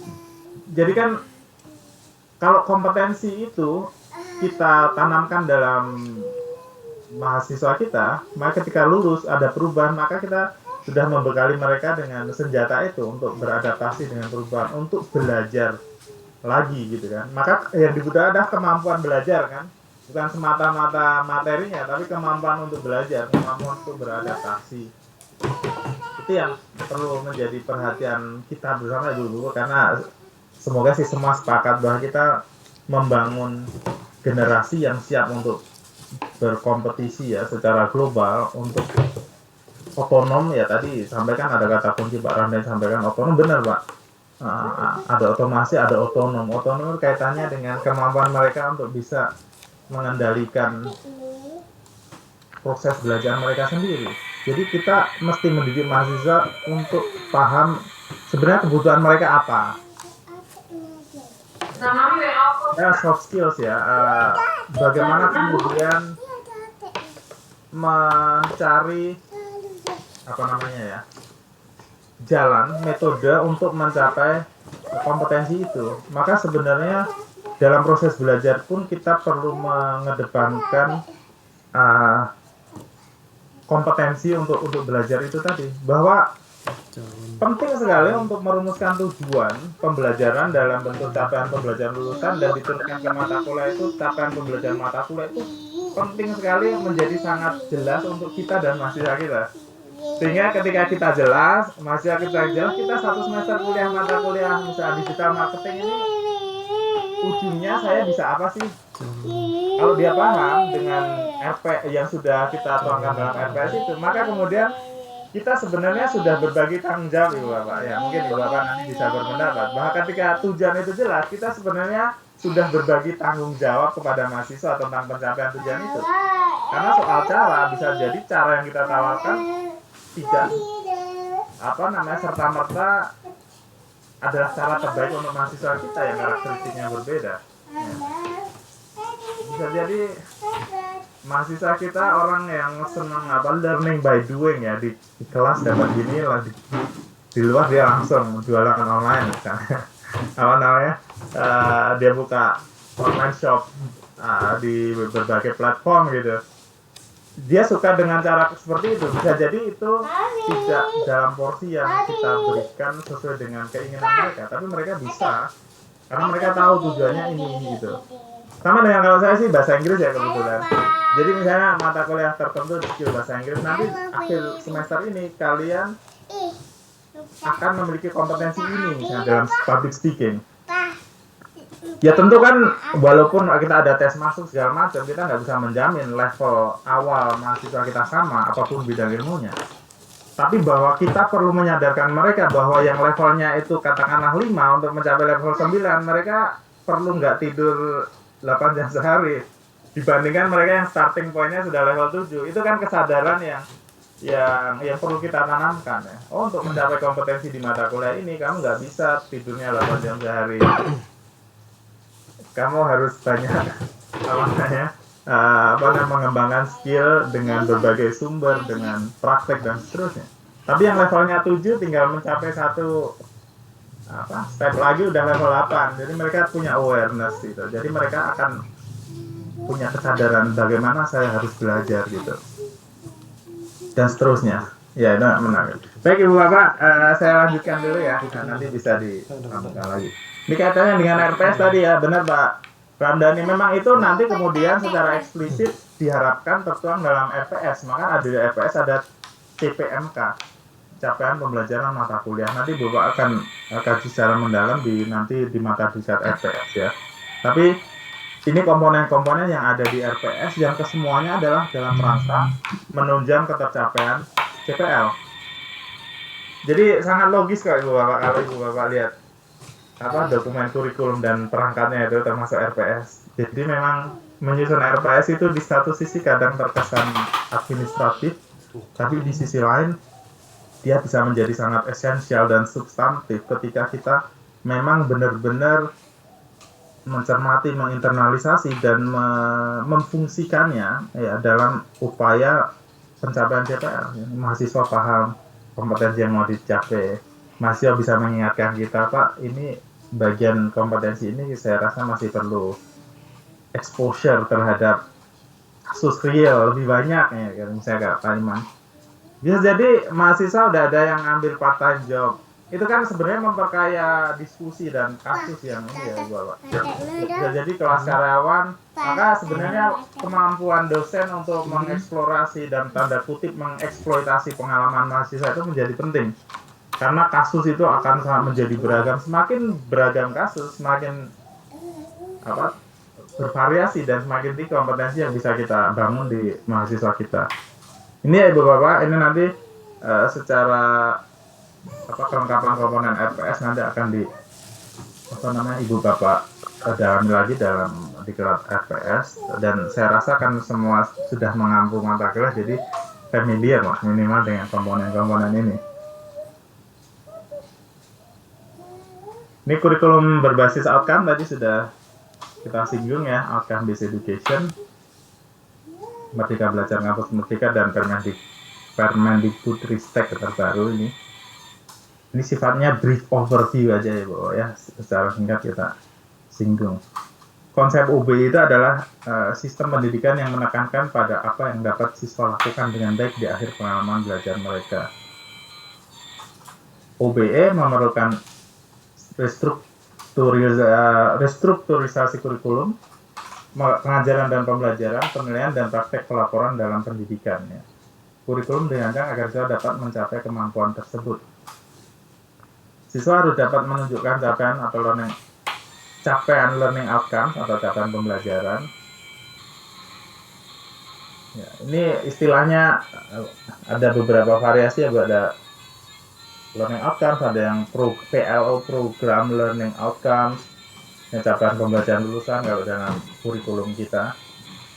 Speaker 2: jadi kan kalau kompetensi itu kita tanamkan dalam mahasiswa kita, maka ketika lulus ada perubahan, maka kita sudah membekali mereka dengan senjata itu untuk beradaptasi dengan perubahan, untuk belajar lagi gitu kan. Maka yang dibutuhkan adalah kemampuan belajar kan, bukan semata-mata materinya, tapi kemampuan untuk belajar, kemampuan untuk beradaptasi. Itu yang perlu menjadi perhatian kita bersama dulu, karena semoga sih semua sepakat bahwa kita membangun generasi yang siap untuk berkompetisi ya secara global, untuk otonom ya. Tadi sampaikan ada kata kunci Pak Ramdhani sampaikan otonom, benar Pak. Ada otomasi, ada otonom. Otonom kaitannya dengan kemampuan mereka untuk bisa mengendalikan proses belajar mereka sendiri. Jadi kita mesti mendidik mahasiswa untuk paham sebenarnya kebutuhan mereka apa. Ya, soft skills ya. Bagaimana kemudian mencari jalan, metode untuk mencapai kompetensi itu. Maka sebenarnya dalam proses belajar pun kita perlu mengedepankan kompetensi untuk belajar itu tadi, bahwa penting sekali untuk merumuskan tujuan pembelajaran dalam bentuk capaian pembelajaran lulusan dan diturunkan ke mata kuliah. Itu capaian pembelajaran mata kuliah itu penting sekali, menjadi sangat jelas untuk kita dan mahasiswa kita. Sehingga ketika kita jelas, mahasiswa kita jelas, kita satu semester kuliah mata kuliah misalnya digital marketing ini, ujungnya saya bisa apa sih? Kalau dia paham dengan RP yang sudah kita tuangkan dalam RPS itu, maka kemudian kita sebenarnya sudah berbagi tanggung jawab Ibu Bapak ya. Mungkin Ibu Bapak nanti bisa berpendapat bahwa ketika tujuan itu jelas, kita sebenarnya sudah berbagi tanggung jawab kepada mahasiswa tentang pencapaian tujuan itu. Karena soal cara, bisa jadi cara yang kita tawarkan tidak serta-merta adalah cara terbaik untuk mahasiswa kita yang karakteristiknya berbeda ya. Bisa jadi mahasiswa kita orang yang senang learning by doing ya, di kelas dapat gini lah, di luar dia langsung jualan online misalnya. Dia buka online shop di berbagai platform gitu. Dia suka dengan cara seperti itu. Bisa jadi itu tidak dalam porsi yang kita berikan sesuai dengan keinginan mereka, tapi mereka bisa karena mereka tahu tujuannya ini gitu. Sama dengan kalau saya sih bahasa Inggris ya kebetulan. Jadi misalnya mata kuliah tertentu di skill bahasa Inggris, nanti akhir semester ini kalian akan memiliki kompetensi ini misalnya dalam public speaking. Ya tentu kan walaupun kita ada tes masuk segala macam, kita nggak bisa menjamin level awal mahasiswa kita sama apapun bidang ilmunya. Tapi bahwa kita perlu menyadarkan mereka bahwa yang levelnya itu katakanlah 5 untuk mencapai level 9, mereka perlu nggak tidur 8 jam sehari dibandingkan mereka yang starting pointnya sudah level 7. Itu kan kesadaran yang perlu kita tanamkan ya. Oh, untuk mencapai kompetensi di mata kuliah ini kamu nggak bisa tidurnya 8 jam sehari. Kamu harus banyak mengembangkan skill dengan berbagai sumber, dengan praktek dan seterusnya. Tapi yang levelnya 7 tinggal mencapai satu step lagi udah level 8. Jadi mereka punya awareness gitu. Jadi mereka akan punya kesadaran bagaimana saya harus belajar gitu. Dan seterusnya. Ya, itu menarik. Baik Ibu Bapak, saya lanjutkan dulu ya. Nanti bisa disambungkan lagi. Ini kaitannya dengan RPS tadi ya, benar Pak Ramdhani. Memang itu nanti kemudian secara eksplisit diharapkan tertuang dalam RPS. Maka ada di RPS ada CPMK, capaian pembelajaran mata kuliah. Nanti Bapak akan kaji secara mendalam nanti di mata diklat RPS ya. Tapi ini komponen-komponen yang ada di RPS yang kesemuanya adalah dalam rangka menunjang ketercapaian CPL. Jadi sangat logis kalau Ibu Bapak lihat dokumen kurikulum dan perangkatnya itu termasuk RPS. Jadi memang menyusun RPS itu di satu sisi kadang terkesan administratif, tapi di sisi lain dia bisa menjadi sangat esensial dan substantif ketika kita memang benar-benar mencermati, menginternalisasi dan memfungsikannya ya dalam upaya pencapaian CPL. Mahasiswa paham kompetensi yang mau dicapai, mahasiswa bisa mengingatkan kita, Pak, ini bagian kompetensi ini saya rasa masih perlu exposure terhadap kasus real lebih banyak ya, misalnya kayak Pak. Bisa jadi mahasiswa udah ada yang ambil part time job. Itu kan sebenarnya memperkaya diskusi dan kasus yang ini ya Bapak. Bisa jadi kelas karyawan, maka sebenarnya kemampuan dosen untuk mengeksplorasi dan tanda kutip mengeksploitasi pengalaman mahasiswa itu menjadi penting. Karena kasus itu akan sangat menjadi beragam. Semakin beragam kasus, semakin bervariasi dan semakin tinggi kompetensi yang bisa kita bangun di mahasiswa kita. Ini ya Ibu Bapak, ini nanti secara kelengkapan komponen RPS nanti akan Ibu Bapak dalami lagi dalam diklat RPS, dan saya rasa kan semua sudah mengampu mata kuliah, jadi familiar lah minimal dengan komponen-komponen ini. Ini kurikulum berbasis outcome tadi sudah kita singgung ya, outcome based education, Merdeka Belajar Kampus Merdeka dan Permendikbudristek terbaru ini. Ini sifatnya brief overview aja ya Bu ya, secara singkat kita singgung. Konsep UB itu adalah sistem pendidikan yang menekankan pada apa yang dapat siswa lakukan dengan baik di akhir pengalaman belajar mereka. OBE memerlukan restrukturisasi kurikulum, pengajaran dan pembelajaran, penilaian dan praktek pelaporan dalam pendidikan. Ya. Kurikulum dirancang agar siswa dapat mencapai kemampuan tersebut. Siswa harus dapat menunjukkan capaian learning outcomes atau capaian pembelajaran. Ya, ini istilahnya ada beberapa variasi ya, ada learning outcomes, ada yang PLO, program learning outcomes, yang capaian pembelajaran lulusan kalau dalam kurikulum kita.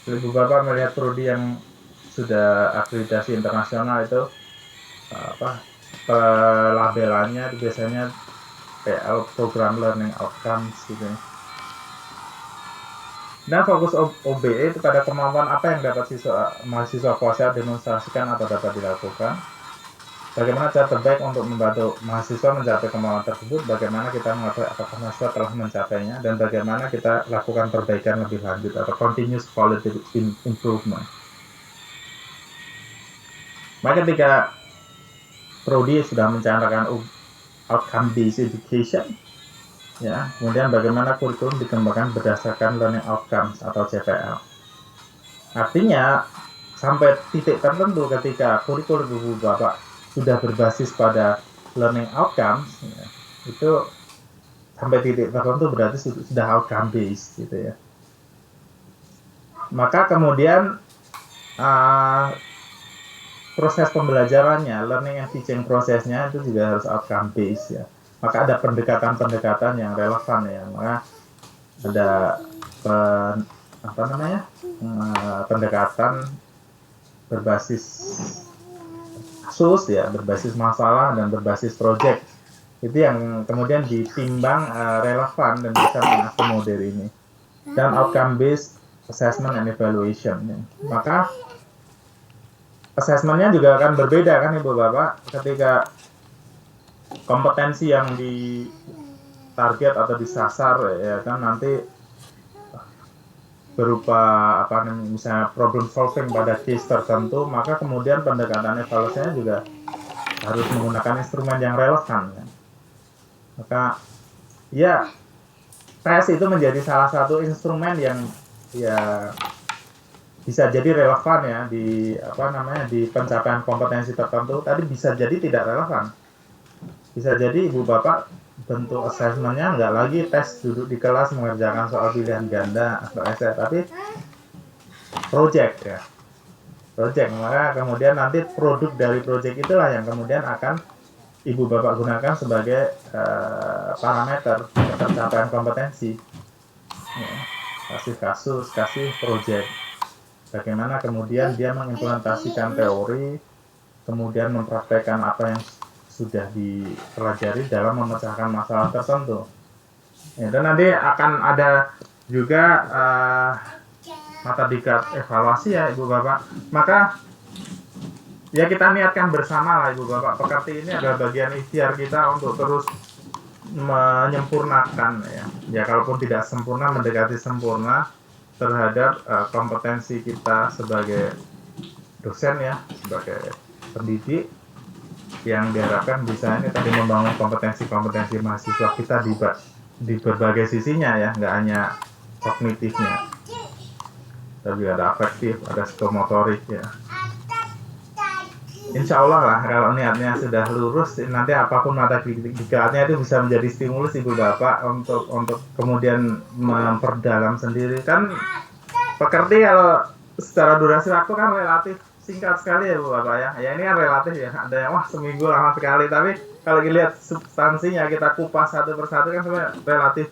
Speaker 2: Ibu Bapak melihat prodi yang sudah akreditasi internasional itu pelabelannya biasanya PL, program learning outcomes gitu. Nah, fokus OBE itu pada kemampuan apa yang dapat mahasiswa kuasai demonstrasikan atau dapat dilakukan. Bagaimana cara terbaik untuk membantu mahasiswa mencapai kemampuan tersebut, bagaimana kita mengetahui apakah mahasiswa telah mencapainya, dan bagaimana kita lakukan perbaikan lebih lanjut atau continuous quality improvement. Maka ketika prodi sudah mencanangkan outcome based education, ya. Kemudian bagaimana kurikulum dikembangkan berdasarkan learning outcomes atau CPL. Artinya sampai titik tertentu ketika kurikulum Ibu Bapak sudah berbasis pada learning outcomes, ya, itu sampai titik tertentu berarti sudah outcome based gitu ya. Maka kemudian proses pembelajarannya, learning and teaching prosesnya itu juga harus outcome based ya. Maka ada pendekatan-pendekatan yang relevan ya. Maka ada pendekatan berbasis kasus ya, berbasis masalah dan berbasis project. Itu yang kemudian ditimbang relevan dan bisa mengakomodir ini. Dan outcome based assessment and evaluation ya. Maka assessment-nya juga akan berbeda kan Ibu Bapak ketika kompetensi yang ditarget atau disasar ya kan nanti berupa misalnya problem solving pada case tertentu, maka kemudian pendekatan evaluasinya juga harus menggunakan instrumen yang relevan ya. Maka ya tes itu menjadi salah satu instrumen yang ya bisa jadi relevan ya di pencapaian kompetensi tertentu. Tadi bisa jadi tidak relevan. Bisa jadi Ibu Bapak bentuk assessment-nya nggak lagi tes duduk di kelas mengerjakan soal pilihan ganda atau esai, tapi project ya. Project, maka kemudian nanti produk dari project itulah yang kemudian akan Ibu Bapak gunakan sebagai parameter pencapaian kompetensi. Ya, kasih kasus, kasih project. Bagaimana kemudian dia mengimplementasikan teori, kemudian mempraktekkan apa yang sudah dipelajari dalam memecahkan masalah tertentu. Ya, dan nanti akan ada juga mata diklat evaluasi ya Ibu Bapak. Maka ya kita niatkan bersama lah Ibu Bapak. Pekerti ini adalah bagian ikhtiar kita untuk terus menyempurnakan ya. Ya kalaupun tidak sempurna, mendekati sempurna terhadap kompetensi kita sebagai dosen ya, sebagai pendidik yang diharapkan bisa ini tadi membangun kompetensi-kompetensi mahasiswa kita di berbagai sisinya ya, nggak hanya kognitifnya, tapi ada afektif, ada psikomotorik ya. Insya Allah lah kalau niatnya sudah lurus, nanti apapun mata diklatnya itu bisa menjadi stimulus Ibu Bapak untuk kemudian memperdalam sendiri. Kan pekerti kalau secara durasi waktu kan relatif singkat sekali ya Bu Bapak ya. Ya ini kan relatif ya, ada yang seminggu lama sekali, tapi kalau dilihat substansinya kita kupas satu persatu kan sebenarnya relatif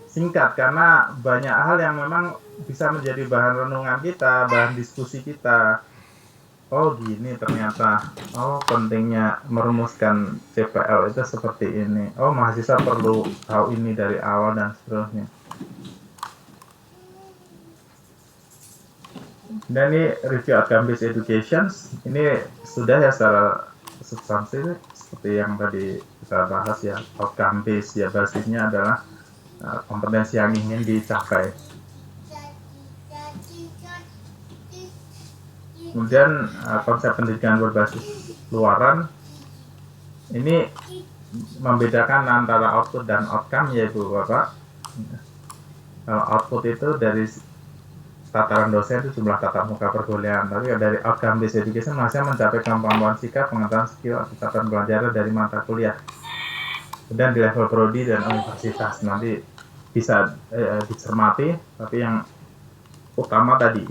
Speaker 2: singkat karena banyak hal yang memang bisa menjadi bahan renungan kita, bahan diskusi kita. Oh gini ternyata, oh pentingnya merumuskan CPL itu seperti ini. Oh mahasiswa perlu tahu ini dari awal dan seterusnya. Dan ini review outcome based education, ini sudah ya secara substansi seperti yang tadi kita bahas ya, outcome based ya basisnya adalah kompetensi yang ingin dicapai. Kemudian konsep pendidikan berbasis luaran ini membedakan antara output dan outcome ya Ibu Bapak. Kalau output itu dari tataran dosen itu jumlah tatap muka perkuliahan, tapi dari outcome based education masih mencapai kemampuan sikap, pengetahuan skill, catatan pelajaran dari mata kuliah. Kemudian di level prodi dan universitas nanti bisa dicermati, tapi yang utama tadi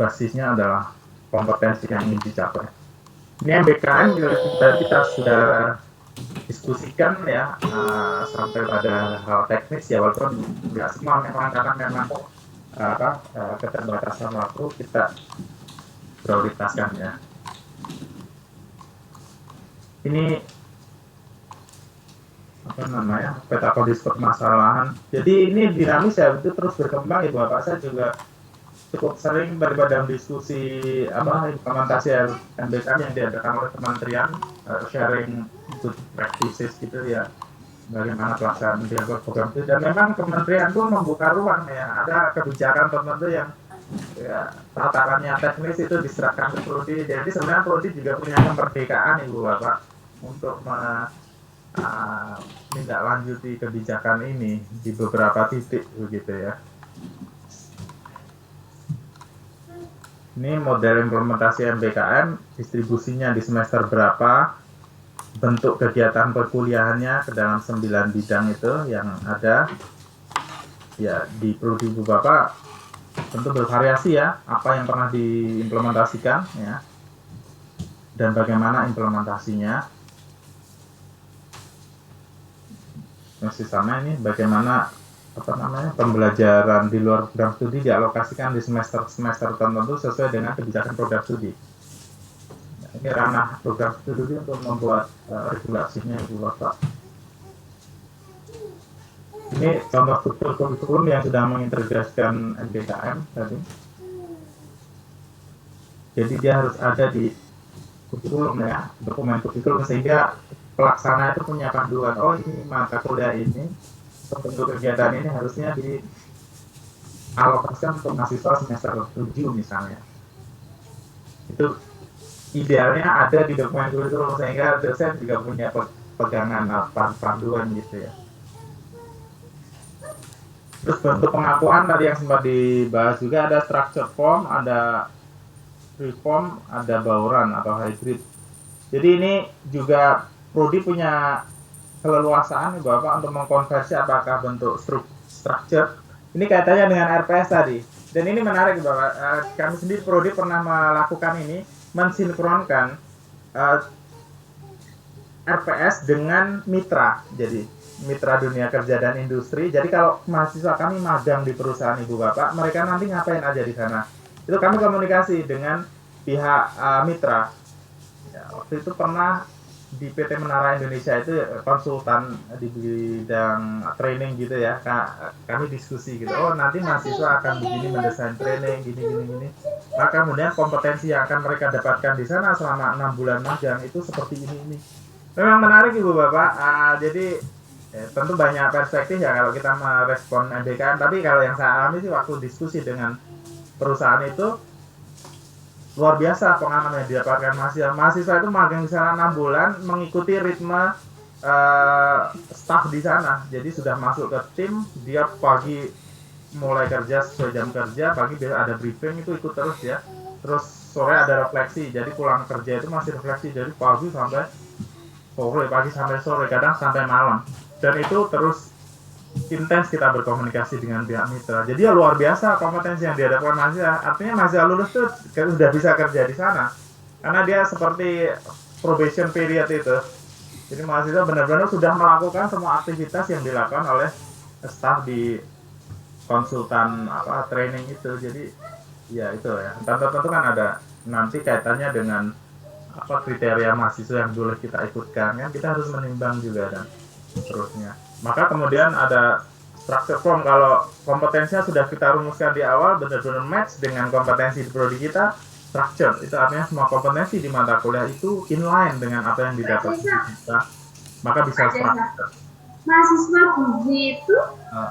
Speaker 2: basisnya adalah kompetensi yang ingin dicapai. Ini MBKM juga kita sudah diskusikan ya sampai pada hal teknis ya, walaupun nggak semua memang karena memang keterbatasan waktu kita prioritaskan ya. Ini peta kondisi permasalahan. Jadi ini dinamis ya, itu terus berkembang Ibu Bapak. Saya juga cukup sering terlibat dalam diskusi implementasi MBKM yang diadakan oleh kementerian, sharing good practices gitu ya, bagaimana pelaksanaan program itu. Dan memang kementerian pun membuka ruang ya, ada kebijakan tertentu yang ya, tatarannya teknis itu diserahkan ke prodi. Jadi sebenarnya prodi juga punya kemerdekaan Ibu Bapak untuk menindaklanjuti kebijakan ini di beberapa titik begitu ya. Ini model implementasi MBKM, distribusinya di semester berapa, bentuk kegiatan perkuliahannya ke dalam 9 bidang itu yang ada. Ya, di prodi Ibu Bapak tentu bervariasi ya, apa yang pernah diimplementasikan ya, dan bagaimana implementasinya. Masih sama ini bagaimana pembelajaran di luar program studi dialokasikan di semester tertentu sesuai dengan kebijakan program studi. Ini ranah program studi untuk membuat regulasinya Ibu Bapak. Ini contoh struktur kurikulum yang sudah mengintegrasikan MBKM tadi. Jadi dia harus ada di kurikulum ya, dokumen kurikulum, sehingga pelaksana itu punya panduan. Oh, ini mata kuliah ini, bentuk kegiatan ini harusnya dialokasikan untuk mahasiswa semester 7 misalnya. Itu idealnya ada di dokumen kurikulum sehingga dosen juga punya pegangan panduan gitu ya. Terus bentuk pengakuan tadi yang sempat dibahas juga, ada structured form, ada free form, ada bauran atau hybrid. Jadi ini juga prodi punya keleluasaan Bapak untuk mengkonversi apakah bentuk structured. Ini kaitannya dengan RPS tadi. Dan ini menarik Bapak. Kami sendiri prodi pernah melakukan ini, mensinkronkan RPS dengan mitra. Jadi mitra dunia kerja dan industri. Jadi kalau mahasiswa kami magang di perusahaan Ibu Bapak, mereka nanti ngapain aja di sana? Itu kami komunikasi dengan pihak mitra. Ya, waktu itu pernah di PT Menara Indonesia itu konsultan di bidang training gitu ya. Kami diskusi gitu. Oh, nanti mahasiswa akan begini mendesain training gini. Maka kemudian kompetensi yang akan mereka dapatkan di sana selama 6 bulan magang itu seperti ini. Memang menarik Ibu Bapak. Jadi tentu banyak perspektif ya kalau kita merespon MBKM, tapi kalau yang saya alami sih waktu diskusi dengan perusahaan itu luar biasa pengalaman yang didapatkan mahasiswa itu magang di sana 6 bulan mengikuti ritme staff di sana. Jadi sudah masuk ke tim, dia pagi mulai kerja sesuai jam kerja, pagi biasa ada briefing itu ikut terus ya, terus sore ada refleksi, jadi pulang kerja itu masih refleksi dari pagi sampai sore, kadang sampai malam. Dan itu terus intens kita berkomunikasi dengan pihak mitra. Jadi ya luar biasa kompetensi yang dihadapkan mahasiswa. Artinya mahasiswa lulus itu sudah bisa kerja di sana. Karena dia seperti probation period itu. Jadi mahasiswa benar-benar sudah melakukan semua aktivitas yang dilakukan oleh staf di konsultan training itu. Jadi ya itu ya. Tentu kan ada nanti kaitannya dengan kriteria mahasiswa yang boleh kita ikutkan, kan kita harus menimbang juga dan seterusnya. Maka kemudian ada structure form. Kalau kompetensinya sudah kita rumuskan di awal benar-benar match dengan kompetensi di prodi kita, structure itu artinya semua kompetensi di mata kuliah itu inline dengan apa yang didapat kita, maka bisa structure.
Speaker 10: Mahasiswa Buzi itu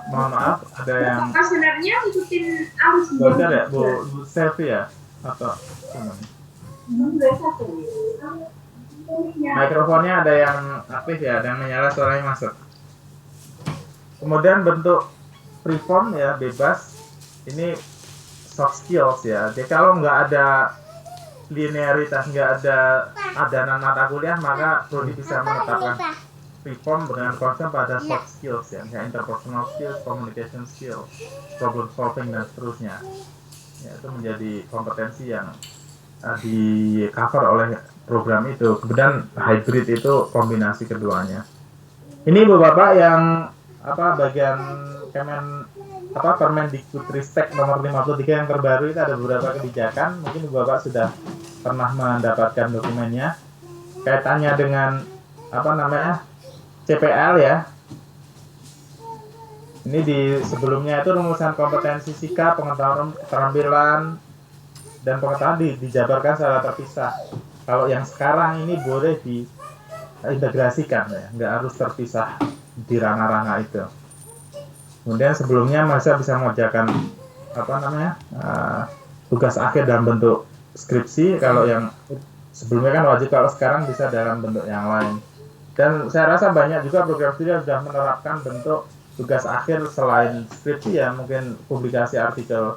Speaker 2: mohon maaf, ada yang
Speaker 10: sebenarnya ngikutin arus
Speaker 2: belajar ya Bu Selvi ya atau mikrofonnya ada yang aktif ya, ada yang menyala, suaranya masuk. Kemudian bentuk freeform ya, bebas. Ini soft skills ya. Jadi kalau nggak ada linearitas, nggak ada adanan mata kuliah, maka prodi bisa menetapkan freeform dengan konsep pada soft skills ya, kayak interpersonal skills, communication skills, problem solving dan seterusnya. Ya, itu menjadi kompetensi yang di cover oleh program itu. Kemudian hybrid itu kombinasi keduanya. Ini Ibu Bapak yang bagian Permendikbudristek nomor 53 yang terbaru itu ada beberapa kebijakan. Mungkin Ibu Bapak sudah pernah mendapatkan dokumennya. Kaitannya dengan CPL ya. Ini di sebelumnya itu rumusan kompetensi sikap, pengetahuan, keterampilan dan pengetahuan dijabarkan secara terpisah. Kalau yang sekarang ini boleh diintegrasikan ya, nggak harus terpisah di ranah-ranah itu. Kemudian sebelumnya mahasiswa bisa mengerjakan tugas akhir dalam bentuk skripsi. Kalau yang sebelumnya kan wajib, kalau sekarang bisa dalam bentuk yang lain. Dan saya rasa banyak juga program studi yang sudah menerapkan bentuk tugas akhir selain skripsi ya, mungkin publikasi artikel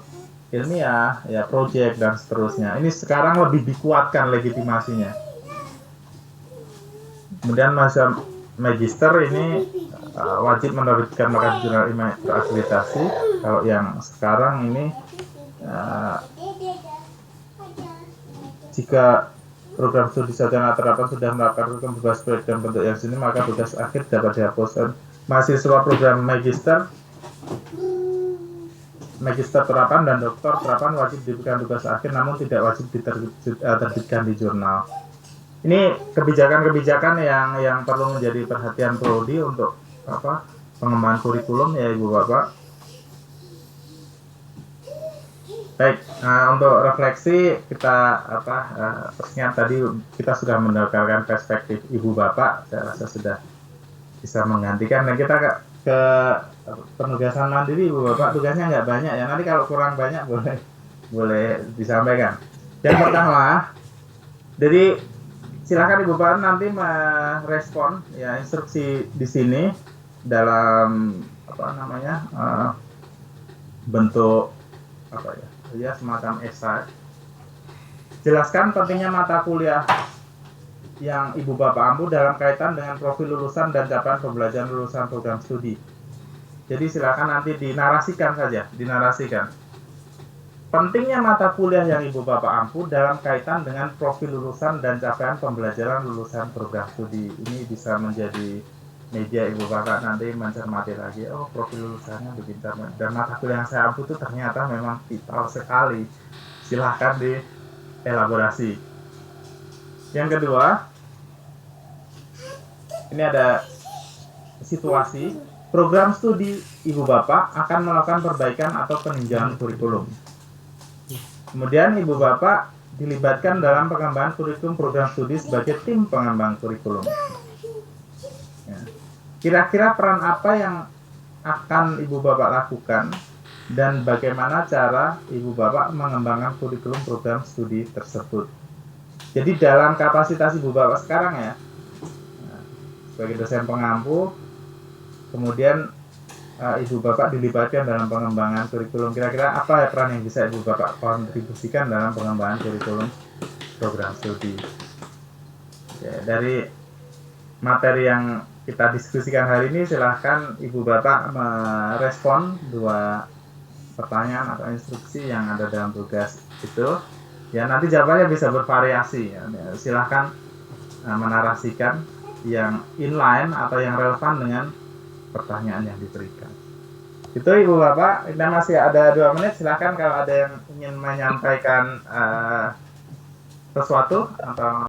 Speaker 2: ilmiah, ya proyek dan seterusnya. Ini sekarang lebih dikuatkan legitimasinya. Kemudian masa magister ini wajib menerbitkan makalah jurnal ilmiah terakreditasi. Kalau yang sekarang ini jika program studi sarjana terapan sudah melakukan tugas proyek dan bentuk yang sini, maka tugas akhir dapat dihapuskan. Mahasiswa program magister terapan dan doktor terapan wajib diberikan tugas akhir, namun tidak wajib diterbitkan di jurnal. Ini kebijakan-kebijakan yang perlu menjadi perhatian prodi untuk pengembangan kurikulum ya Ibu Bapak. Baik, untuk refleksi kita pastinya tadi kita sudah mendapatkan perspektif Ibu Bapak, saya rasa sudah bisa menggantikan, dan kita ke penugasan mandiri Ibu Bapak. Tugasnya nggak banyak ya, nanti kalau kurang banyak boleh disampaikan. Yang pertama, jadi silakan Ibu Bapak nanti merespon ya instruksi di sini dalam bentuk semacam esai. Jelaskan pentingnya mata kuliah yang Ibu Bapak ampu dalam kaitan dengan profil lulusan dan capaian pembelajaran lulusan program studi. Jadi silakan nanti dinarasikan saja, pentingnya mata kuliah yang Ibu Bapak ampu dalam kaitan dengan profil lulusan dan capaian pembelajaran lulusan program studi. Ini bisa menjadi media Ibu Bapak nanti mencermati lagi, oh profil lulusannya begitu, dan mata kuliah yang saya ampu itu ternyata memang vital sekali. Silahkan dielaborasi. Yang kedua, ini ada situasi program studi Ibu Bapak akan melakukan perbaikan atau peninjauan kurikulum. Kemudian Ibu Bapak dilibatkan dalam pengembangan kurikulum program studi sebagai tim pengembang kurikulum. Kira-kira peran apa yang akan Ibu Bapak lakukan dan bagaimana cara Ibu Bapak mengembangkan kurikulum program studi tersebut? Jadi dalam kapasitas Ibu Bapak sekarang ya, sebagai dosen pengampu, kemudian Ibu Bapak dilibatkan dalam pengembangan kurikulum. Kira-kira apa peran yang bisa Ibu Bapak kontribusikan dalam pengembangan kurikulum program studi? Ya, dari materi yang kita diskusikan hari ini, silahkan Ibu Bapak merespon 2 pertanyaan atau instruksi yang ada dalam tugas itu. Ya, nanti jawabannya bisa bervariasi. Ya. Silahkan menarasikan yang inline atau yang relevan dengan pertanyaan yang diberikan. Itu Ibu Bapak, kita masih ada 2 menit. Silahkan kalau ada yang ingin menyampaikan sesuatu atau